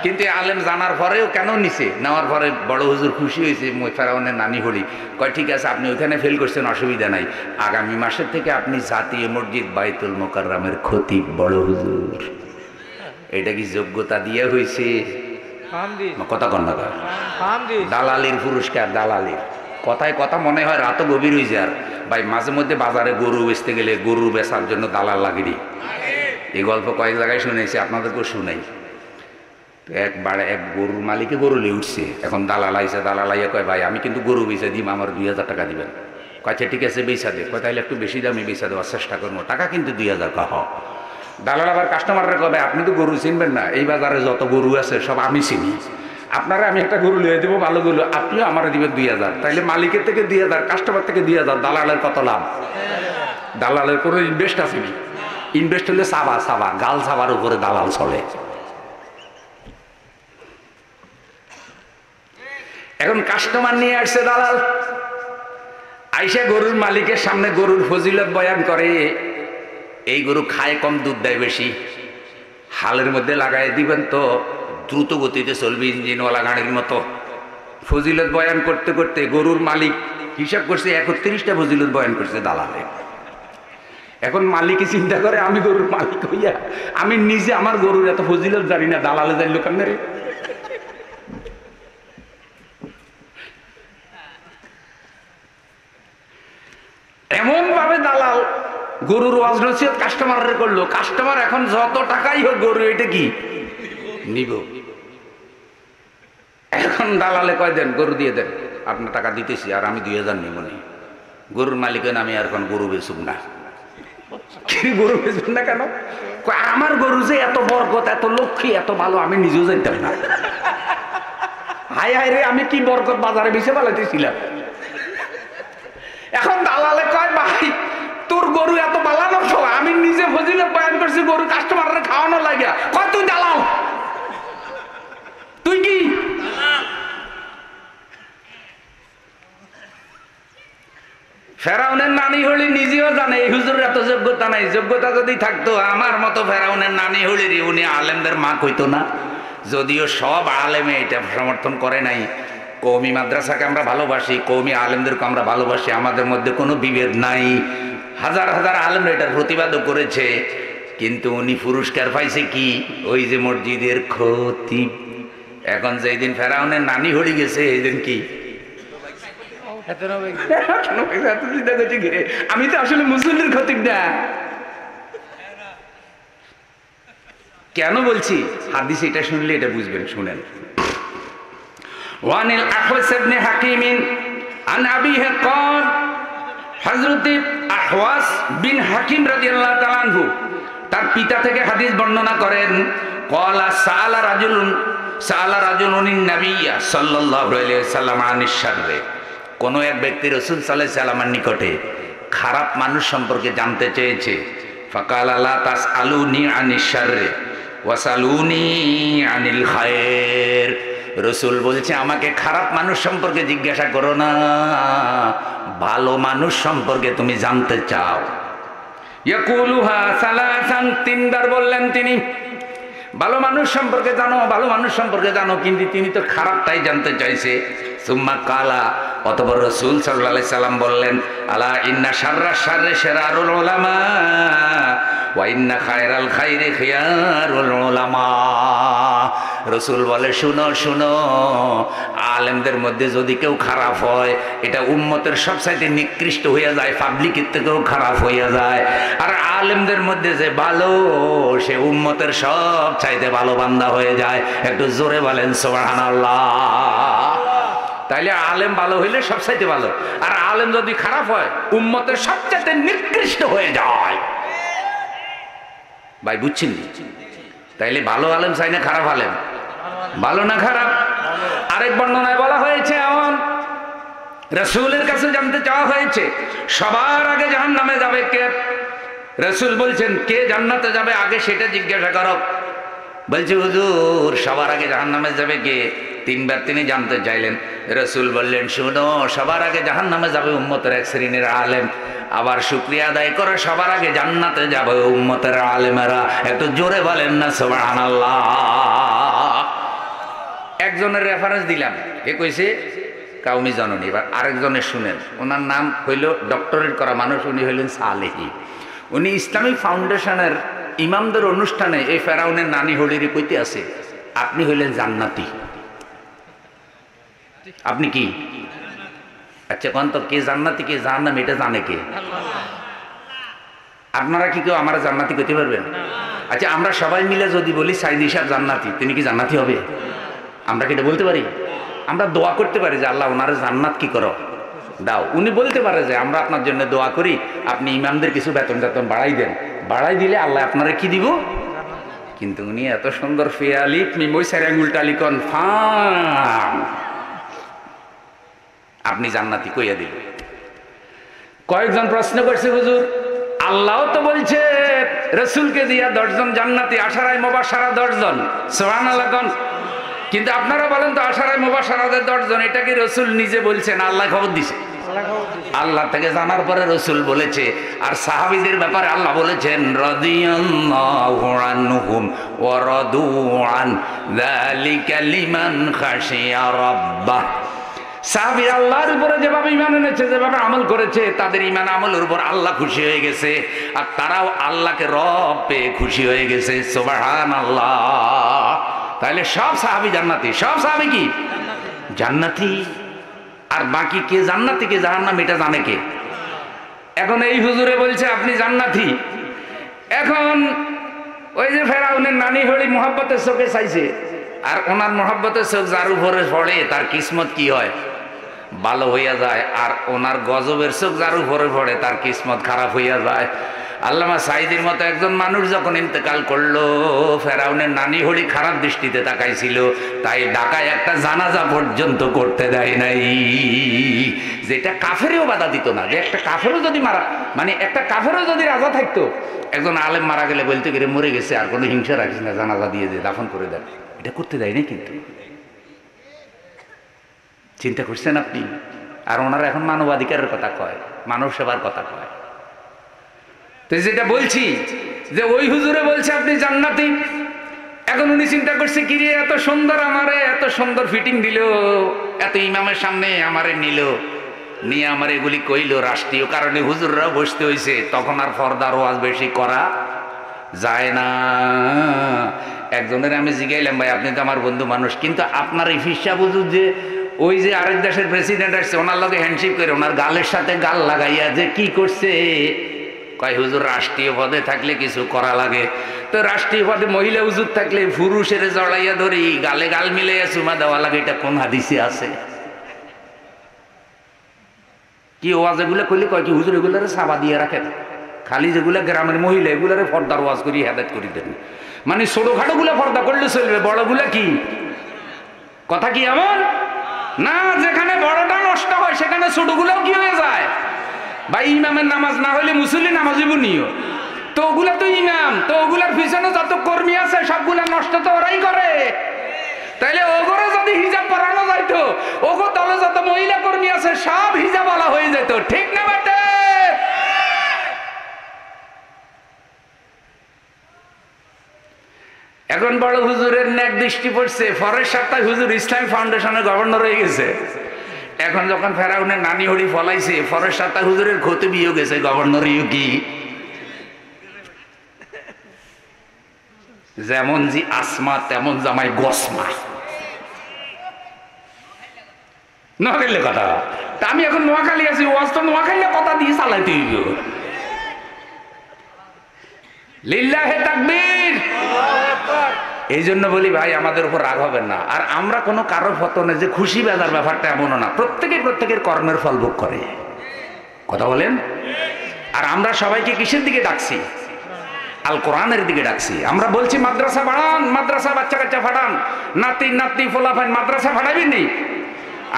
কিন্তু আলেম জানার পরেও কেন নিছে, নেওয়ার পরে বড় হুজুর খুশি হয়েছে, ফেরাউনের নানি হলি কয় ঠিক আছে আপনি ওইখানে ফেল করছেন অসুবিধা নাই, আগামী মাসের থেকে আপনি জাতীয় মসজিদ বাইতুল মোকাররমের খতিব বড় হুজুর। এটা কি যোগ্যতা দিয়ে হয়েছে? কথা কন না, দালালির পুরস্কার, দালালির কথায় কথা মনে হয় রাতও গভীর হয়ে যায়। ভাই মাঝে মধ্যে বাজারে গরু বেচতে গেলে গরু বেচার জন্য দালাল লাগেনি, এই গল্প কয়েক জায়গায় শুনেছি, আপনাদেরকেও শুনাই। একবার এক গরুর মালিকে গরু লিয়ে উঠছে, এখন দালাল আইসে, দালাল আইয়া কয় ভাই আমি কিন্তু গরু বেচা দিম, আমার 2000 টাকা দিবেন। কয়েছে ঠিক আছে বেচা দে, কয় তাহলে একটু বেশি দামে বেচা দেওয়ার চেষ্টা করবো, টাকা কিন্তু 2000 কহ। দালাল আবার কাস্টমাররা কবে আপনি তো গরু চিনবেন না, এই বাজারে যত গরু আছে সব আমি চিনি, আপনারা আমি একটা গরু লিয়ে দেবো ভালো গরু, আপনিও আমার দিবেন 2000। তাইলে মালিকের থেকে 2000, কাস্টমার থেকে 2000, দালালের কত লাভ? দালালের কোনো ইনভেস্ট আসেনি। ইনভেস্ট হলে সাবা গাল সাবার উপরে দালাল চলে। এখন কাস্টমার নিয়ে আসছে দালাল, আইসা গরুর মালিকের সামনে গরুর ফজিলত বয়ান করে, এই গরু খায় কম দুধ দেয় বেশি, হালের মধ্যে লাগাই দিবেন তো দ্রুত গতিতে চলবে ইঞ্জিনওয়ালা গাড়ির মতো। ফজিলত বয়ান করতে করতে গরুর মালিক হিসাব করছে 31টা ফজিলত বয়ান করছে দালালে। এখন মালিক চিন্তা করে আমি গরুর মালিক হইয়া আমি নিজে আমার গরুর এত ফজিলত জানি না, দালালে যাই লোকান রে। এমন ভাবে দালাল গরুর ওয়াজ নসিহত কাস্টমারের করলো, কাস্টমার এখন যত টাকাই হোক গরু এটা কি নিব। এখন দালালে কয় দেন গরু দিয়ে দেন, আপনার টাকা দিতেছি আর আমি 2000 নিব নি। গরুর মালিকের আমি আর এখন গরু বেচুক না। গরু বেচবেন না কেন? আমার গরু যে এত বরকত, এত লক্ষ্মী, এত ভালো আমি নিজেও জানতাম না। হায় হায় রে, আমি কি বরকত বাজারে বেচে পালাইতেছিলাম। এখন দালালে কয় ভাই তোর গরু এত বালানো তো আমি নিজে ফজিলত বয়ান করছি, গরু কাস্টমারের খাওয়ানো লাগিয়া, কয় তুই দালাল, তুই কি? ফেরাউনের নানি হলি নিজেও জানে এই হুজুরের এত যোগ্যতা নাই। যোগ্যতা যদি থাকতো আমার মতো ফেরাউনের নানি হলির উনি আলেমদের মা কইতো না। যদিও সব আলেমে এটা সমর্থন করে নাই। কওমি মাদ্রাসাকে আমরা ভালোবাসি, কওমি আলেমদেরকে আমরা ভালোবাসি, আমাদের মধ্যে কোনো বিভেদ নাই। হাজার হাজার আলেম এটার প্রতিবাদও করেছে, কিন্তু উনি পুরস্কার পাইছে কি? ওই যে মসজিদের খতিব। এখন যেই দিন ফেরাউনের নানি হড়ি গেছে এই দিন কি আমি তো আসলে মুসলিমের খতিব না। কেন বলছি হাদিস এটা শুনলে এটা বুঝবেন, শুনেন। ওয়ানিল আহওয়াস ইবনে হাকিম আন আবিহি قال হযরত আহওয়াস বিন হাকিম রাদিয়াল্লাহু তাআলা আনহু তার পিতা থেকে হাদিস বর্ণনা করেন, ক্বালা সাআলা রাজুলুন নাবিয়্যা সাল্লাল্লাহু আলাইহি ওয়াসাল্লাম আনিশ শাররি। কোন এক ব্যক্তি রাসূল সাল্লাল্লাহু আলাইহি ওয়াসাল্লামের নিকটে খারাপ মানুষ সম্পর্কে জানতে চেয়েছে। ফাকালা লা তাসআলুনি আনিশ শাররি ওয়াসালুনি আনিল খায়র। রাসূল বলছে আমাকে খারাপ মানুষ সম্পর্কে জিজ্ঞাসা করো না, ভালো মানুষ সম্পর্কে তুমি জানতে চাও। ইয়াকুলুহা সালাসান, তিনবার বললেন তিনি ভালো মানুষ সম্পর্কে জানো, ভালো মানুষ সম্পর্কে জানো, কিন্তু তিনি তো খারাপটাই জানতে চাইছে। সুম্মা কালা, অতঃপর রাসূল সাল্লাল্লাহু আলাইহি সাল্লাম বললেন, আলা ইন্না শাররা শাররি শিরারুল উলামা ওয়া ইন্না খায়রাল খায়রি খিয়ারুল উলামা। রাসূল বলে শুনো শুনো, আলেমদের মধ্যে যদি কেউ খারাপ হয় এটা উম্মতের সবচাইতে নিকৃষ্ট হইয়া যায়, পাবলিকের থেকেও খারাপ হইয়া যায়। আর আলেমদের মধ্যে যে ভালো সে উম্মতের সবচাইতে ভালো বান্দা হয়ে যায়। একটু জোরে বলেন সুবহানাল্লাহ। তাইলে আলেম ভালো হইলে সবচাইতে ভালো, আর আলেম যদি খারাপ হয় উম্মতের সবচাইতে নিকৃষ্ট হয়ে যায়। ভাই বুঝছেন? তাইলে ভালো আলেম চাই না খারাপ আলেম? ভালো না খারাপ? আরেক বর্ণনায় বলা হয়েছে এমন, রাসূলের কাছে জানতে চাওয়া হয়েছে সবার আগে জাহান্নামে যাবে কে? রাসূল বলছেন কে জান্নাতে যাবে আগে সেটা জিজ্ঞাসা করো। বলছে হুজুর সবার আগে জাহান্নামে যাবে কে? তিনবার তিনি জানতে চাইলেন। রাসূল বললেন শুনো, সবার আগে জাহান্নামে যাবে উম্মতের এক শ্রেণীর আলেম। আবার শুকরিয়া আদায় করে সবার আগে জান্নাতে যাবে উম্মতের আলেমেরা। একটু জোরে বলেন না সুবহানাল্লাহ। একজনের রেফারেন্স দিলাম, এ কইছে কাউমি জননী। এবার আরেকজনের শুনেন, ওনার নাম হইল ডক্টরেট করা মানুষ, উনি হইলেন সালেহী। উনি ইসলামিক ফাউন্ডেশনের ইমামদের অনুষ্ঠানে এই ফেরাউনের নানি হলিরি কইতে আছে আপনি হইলেন জান্নাতি। আপনি কি? আচ্ছা কোন তো কে জান্নাতি কে জাহান্নাম এটা জানে কে? আপনারা কি কেউ আমার জান্নাতি কইতে পারবেন? আচ্ছা আমরা সবাই মিলে যদি বলি সাইদি সাহেব জান্নাতি, তিনি কি জান্নাতি হবে? আমরা কি এটা বলতে পারি? আমরা দোয়া করতে পারি যে আল্লাহ ওনার জান্নাত কি করো দাও। উনি বলতে পারে যে আমরা আপনার জন্য দোয়া করি, আপনি ইমামদের কিছু বেতন টেতন বাড়াই দেন, বাড়াই দিলে আল্লাহ আপনারা কি দিব। কিন্তু উনি এত সুন্দর ফেয়ালিক মিমই সারাঙ্গুলটালিকন ফাম, আপনি জান্নাতি কইয়া দিল। কয়েকজন প্রশ্ন করছে হুজুর আল্লাহ তো বলছে রাসূলকে দিয়া 10 জন জান্নাতি, আশারায়ে মুবাশশারা 10 জন, সুবহানাল্লাহ। কিন্তু আপনারা বলেন তো আশারায়ে মুবাশশারাদের 10 জন এটা কি রাসূল নিজে বলছেন আল্লাহ খবর দিছে? আল্লাহ থেকে জানার পরে রাসূল বলেছে। আর সাহাবীদের ব্যাপারে আল্লাহ বলেছেন রাদিয়াল্লাহু আনহুম ওয়া রাদু আন যালিকা লিমান খাশিয়া রাব্বাহ। সাহাবীরা আল্লাহর উপরে যেভাবে ঈমান এনেছে, যেভাবে আমল করেছে, তাদের ঈমান আমলের উপর আল্লাহ খুশি হয়ে গেছে, আর তারাও আল্লাহকে রব পেয়ে খুশি হয়ে গেছে। সুবহানাল্লাহ। তাহলে সব সাহাবী জান্নাতি, সব সাহাবী কি জান্নাতি। আর বাকি কে জান্নাতি কে জাহান্নাম এটা জানে কে? এখন এই হুজুরে বলছে আপনি জান্নাতি। এখন ওই যে ফেরাউনের নানি হলি মোহাব্বতের চোখে চাইছে, আর ওনার মোহাব্বতের চোখ যার উপরে পড়ে তার কিসমত কি হয়? ভালো হইয়া যায়। আর ওনার গজবের চোখ যার উপরে পড়ে তার কিসমত খারাপ হইয়া যায়। আল্লামা সাঈদীর মতো একজন মানুষ যখন ইন্তেকাল করলো, ফেরাউনের নানি হলি খারাপ দৃষ্টিতে তাকাইছিল, তাই ঢাকায় একটা জানাজা পর্যন্ত করতে দেয় নাই। যেটা কাফেরেও বাধা দিত না, যে একটা কাফেরও যদি মারা, মানে একটা কাফেরও যদি রাজা থাকতো, একজন আলেম মারা গেলে বলতে গেলে মরে গেছে আর কোনো হিংসা রাখিস না, জানাজা দিয়ে দে, দাফন করে দেন, এটা করতে দেয় না। কিন্তু চিন্তা করছেন আপনি? আর ওনারা এখন মানবাধিকারের কথা কয়, মানব সেবার কথা কয়। তো যেটা বলছি যে ওই হুজুরে বলছে আপনি জান্নাতি। এখন উনি চিন্তা করছে কি রে, এত সুন্দর আমারে, এত সুন্দর ফিটিং দিল, এত ইমামের সামনে আমারে নিল, নিয়ে আমার এগুলি কইল, রাষ্ট্রীয় কারণে হুজুররা বসতে হয়েছে, তখন আর ফরদার ওয়াজ বেশি করা যায় না। একজনের আমি জিজ্ঞাইলাম, ভাই আপনি তো আমার বন্ধু মানুষ, কিন্তু আপনার এই ফিসা বুঝুন যে ওই যে আরেক দেশের প্রেসিডেন্ট আসছে ওনার লগে হ্যান্ডশেক করে ওনার গালের সাথে গাল লাগাইয়া যে কি করছে, কয় হুজুর রাষ্ট্রীয় পদে থাকলে কিছু করা লাগে, তো রাষ্ট্রীয় পদে মহিলা হুজুর থাকলে পুরুষের জড়াইয়া ধরি গালে গাল মিলাইয়া চুমা দেওয়া লাগে, এটা কোন হাদিসে আছে? কি ওয়াজ এগুলো করলে কয় কি হুজুর এগুলারে সাবা দিয়ে রাখেন, খালি যেগুলা গ্রামের মহিলা এগুলারে পর্দার ওয়াজ করি হেদায়েত করি দেন, মানে ছোটখাটো গুলা পর্দা করলে চলবে, বড়গুলা কি কথা কি এমন না? যেখানে বড়টা নষ্ট হয় সেখানে ছোটগুলাও কি হয়ে যায়? ভাই ইমামের নামাজ না হলে মুসল্লি নামাজিব নিও, তো ওগুলা তো ইমাম, তো ওগুলার পিছনে যত কর্মী আছে সবগুলা নষ্ট তো ওরাই করে। তাইলে ওগরে যদি হিজাব পরানো যাইতো, ওগো দলে যত মহিলা কর্মী আছে সব হিজাবওয়ালা হয়ে যেত, ঠিক না বেটে? এখন বড় হুজুরের নেক দৃষ্টি পড়ছে, পরের সপ্তাহে হুজুর ইসলামী ফাউন্ডেশনের গভর্নর হয়ে গেছে। এখন যখন ফেরাউনের নানি হরি ফলাইছে, পরের সপ্তাহে হুজুরের খতিবিও গেছে, গভর্নরও কি যেমন জি আসমা তেমন জামাই গসমা, নোয়াখালীর কথা। তা আমি এখন নোয়াখালী আছি, ওয়াজ তো নোয়াখালীর কথা দিয়ে চালাইতে হইব। লিল্লাহে তাকবীর। এই জন্য বলি ভাই আমাদের উপর রাগ হবেন না। আর আমরা কোনো কারোর পতনে যে খুশি বেজার ব্যাপারটা এমনও না, প্রত্যেকে প্রত্যেকের কর্মের ফল ভোগ করে, কথা বলেন। আর আমরা সবাইকে কিসের দিকে ডাকছি? আল কোরআনের দিকে ডাকছি। আমরা বলছি মাদ্রাসা বাড়ান, মাদ্রাসা বাচ্চা কাচ্চা ফাটান, নাতি নাতি ফোলাফান মাদ্রাসা ফাটাবেন নি।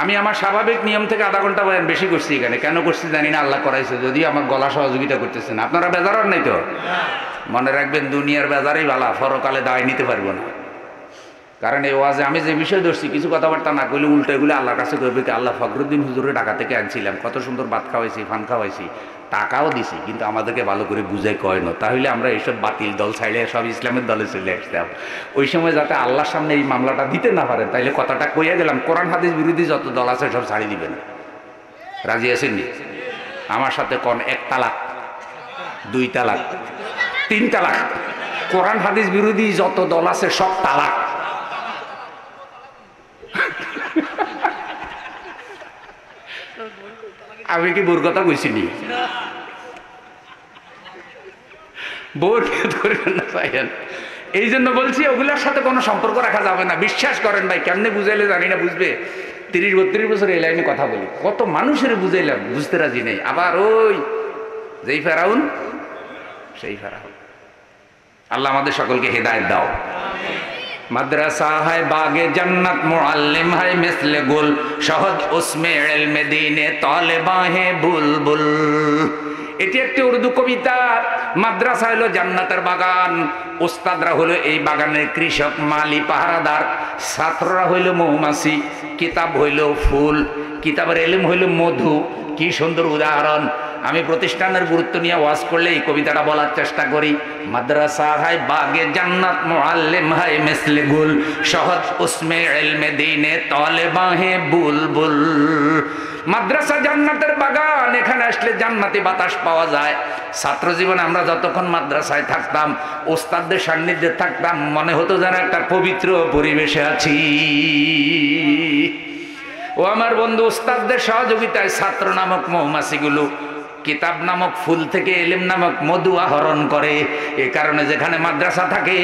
আমি আমার স্বাভাবিক নিয়ম থেকে আধা ঘন্টা বয়ান বেশি করছি এখানে, কেন করছি জানি না, আল্লাহ করাইছে, যদিও আমার গলা সহযোগিতা করতেছে না। আপনারা বেজার হন নাই তো? মনে রাখবেন দুনিয়ার বেজারই বালা, পরকালে দায় নিতে পারবো না। কারণ এই ওয়াজে আমি যে বিষয় ধরছি কিছু কথাবার্তা না করলে উল্টো এগুলো আল্লাহর কাছে করবে কি, আল্লাহ ফখরুদ্দিন হুজুরের ঢাকা থেকে আনছিলাম, কত সুন্দর ভাত খাওয়াইছি, ফান খাওয়াইছি, টাকাও দিছি, কিন্তু আমাদেরকে ভালো করে বুঝাই কয় না। তাহলে আমরা এইসব বাতিল দল ছাইলে সব ইসলামের দলে চলে আসতাম। ওই সময় যাতে আল্লাহর সামনে এই মামলাটা দিতে না পারেন, তাইলে কথাটা কইয়া গেলাম, কোরআন হাদিস বিরোধী যত দল আছে সব ছাড়ি দিবেন। রাজি আছেননি? আমার সাথে কোন 1 তালাক, 2 তালাক, 3 তালাক, কোরআন হাদিস বিরোধী যত দল আছে সব তালাক। আমি কি বোর কথা কইছিনি? বোরকে ধরবেন না ভাইয়ান। এই জন্য বলছি ওগুলোর সাথে কোনো সম্পর্ক রাখা যাবে না। বিশ্বাস করেন ভাই, কেমনে বুঝাইলে জানি না বুঝবে। 30-32 বছর এই লাইনে কথা বলি, কত মানুষের বুঝাইলাম, বুঝতে রাজি নেই। আবার ওই যেই ফেরাউন সেই ফেরাউন। আল্লাহ আমাদের সকলকে হেদায়েত দাও। মাদ্রাসা হায় বাগে জান্নাত, মুআল্লিম হায় মিসলে গুল, শহদ উসমে ইলমে দীনে তালেবা হে বুলবুল। এটি একটি উর্দু কবিতা। মাদ্রাসা হলো জান্নাতের বাগান, উস্তাদরা হলো এই বাগানের কৃষক, মালি, পাহারাদার, ছাত্ররা হইল মৌমাছি, কিতাব হইল ফুল, কিতাবের ইলম হইল মধু। কি সুন্দর উদাহরণ। আমি প্রতিষ্ঠানের গুরুত্ব নিয়ে ওয়াজ করলে এই কবিতাটা বলার চেষ্টা করি। মাদ্রাসা হায় বাগে জান্নাত, মুআল্লিম হায় মিসলে গুল, শহদ উসমে ইলমে দীনে তালেবা হে বুলবুল। মাদ্রাসা জান্নাতের বাগান, এখানে আসলে জান্নাতি বাতাস পাওয়া যায়। ছাত্র জীবনে আমরা যতক্ষণ মাদ্রাসায় থাকতাম, ওস্তাদদের সান্নিধ্যে থাকতাম, মনে হতো যেন একটা পবিত্র পরিবেশে আছি। ও আমার বন্ধু, ওস্তাদদের সহযোগিতায় ছাত্র নামক মৌমাছিগুলো কিতাব নামক ফুল থেকে ইলম নামক মধু আহরণ করে। এ কারণে যেখানে মাদ্রাসা থাকে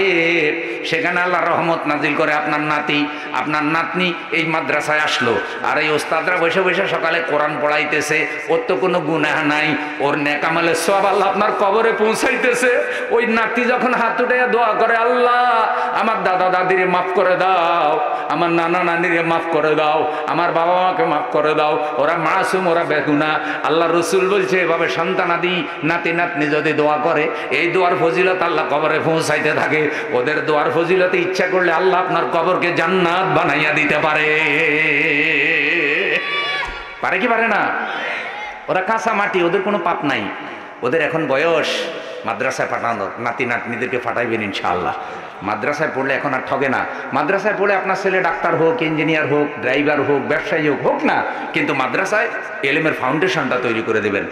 সেখানে আল্লাহ রহমত নাজিল করে। আপনার নাতি, আপনার নাতনি এই মাদ্রাসায় আসলো, আর এই ওস্তাদরা বসে বসে সকালে কোরআন পড়াইতেছে, ওর তো কোনো গুনাহ নাই, ওর নেকামালের সব আল্লাহ আপনার কবরে পৌঁছাইতেছে। ওই নাতি যখন হাত উঠে দোয়া করে, আল্লাহ আমার দাদা দাদিরে মাফ করে দাও, আমার নানা নানিরে মাফ করে দাও, আমার বাবা মাকে মাফ করে দাও, ওরা মাসুম, ওরা বেগুনা। আল্লাহ রসুল বলছে এভাবে সন্তানাদি নাতি নাতনি যদি দোয়া করে, এই দোয়ার ফজিলত আল্লাহ কবরে পৌঁছাইতে থাকে। ওদের দোয়ার ফজিলতে ইচ্ছা করলে আল্লাহ আপনার কবরকে জান্নাত বানাইয়া দিতে পারে। পারে কি পারে না? ওরা কাঁচা মাটি, ওদের কোনো পাপ নাই। ওদের এখন বয়স মাদ্রাসায় পাঠানোর, নাতি নাতনিদেরকে পাঠাইবেন ইনশাআল্লাহ। মাদ্রাসায় পড়লে এখন আর ঠগে না। মাদ্রাসায় পড়লে আপনার ছেলে ডাক্তার হোক, ইঞ্জিনিয়ার হোক, ড্রাইভার হোক, ব্যবসায়ী হোক, হোক না, কিন্তু মাদ্রাসায় ইলমের ফাউন্ডেশনটা তৈরি করে দেবেন।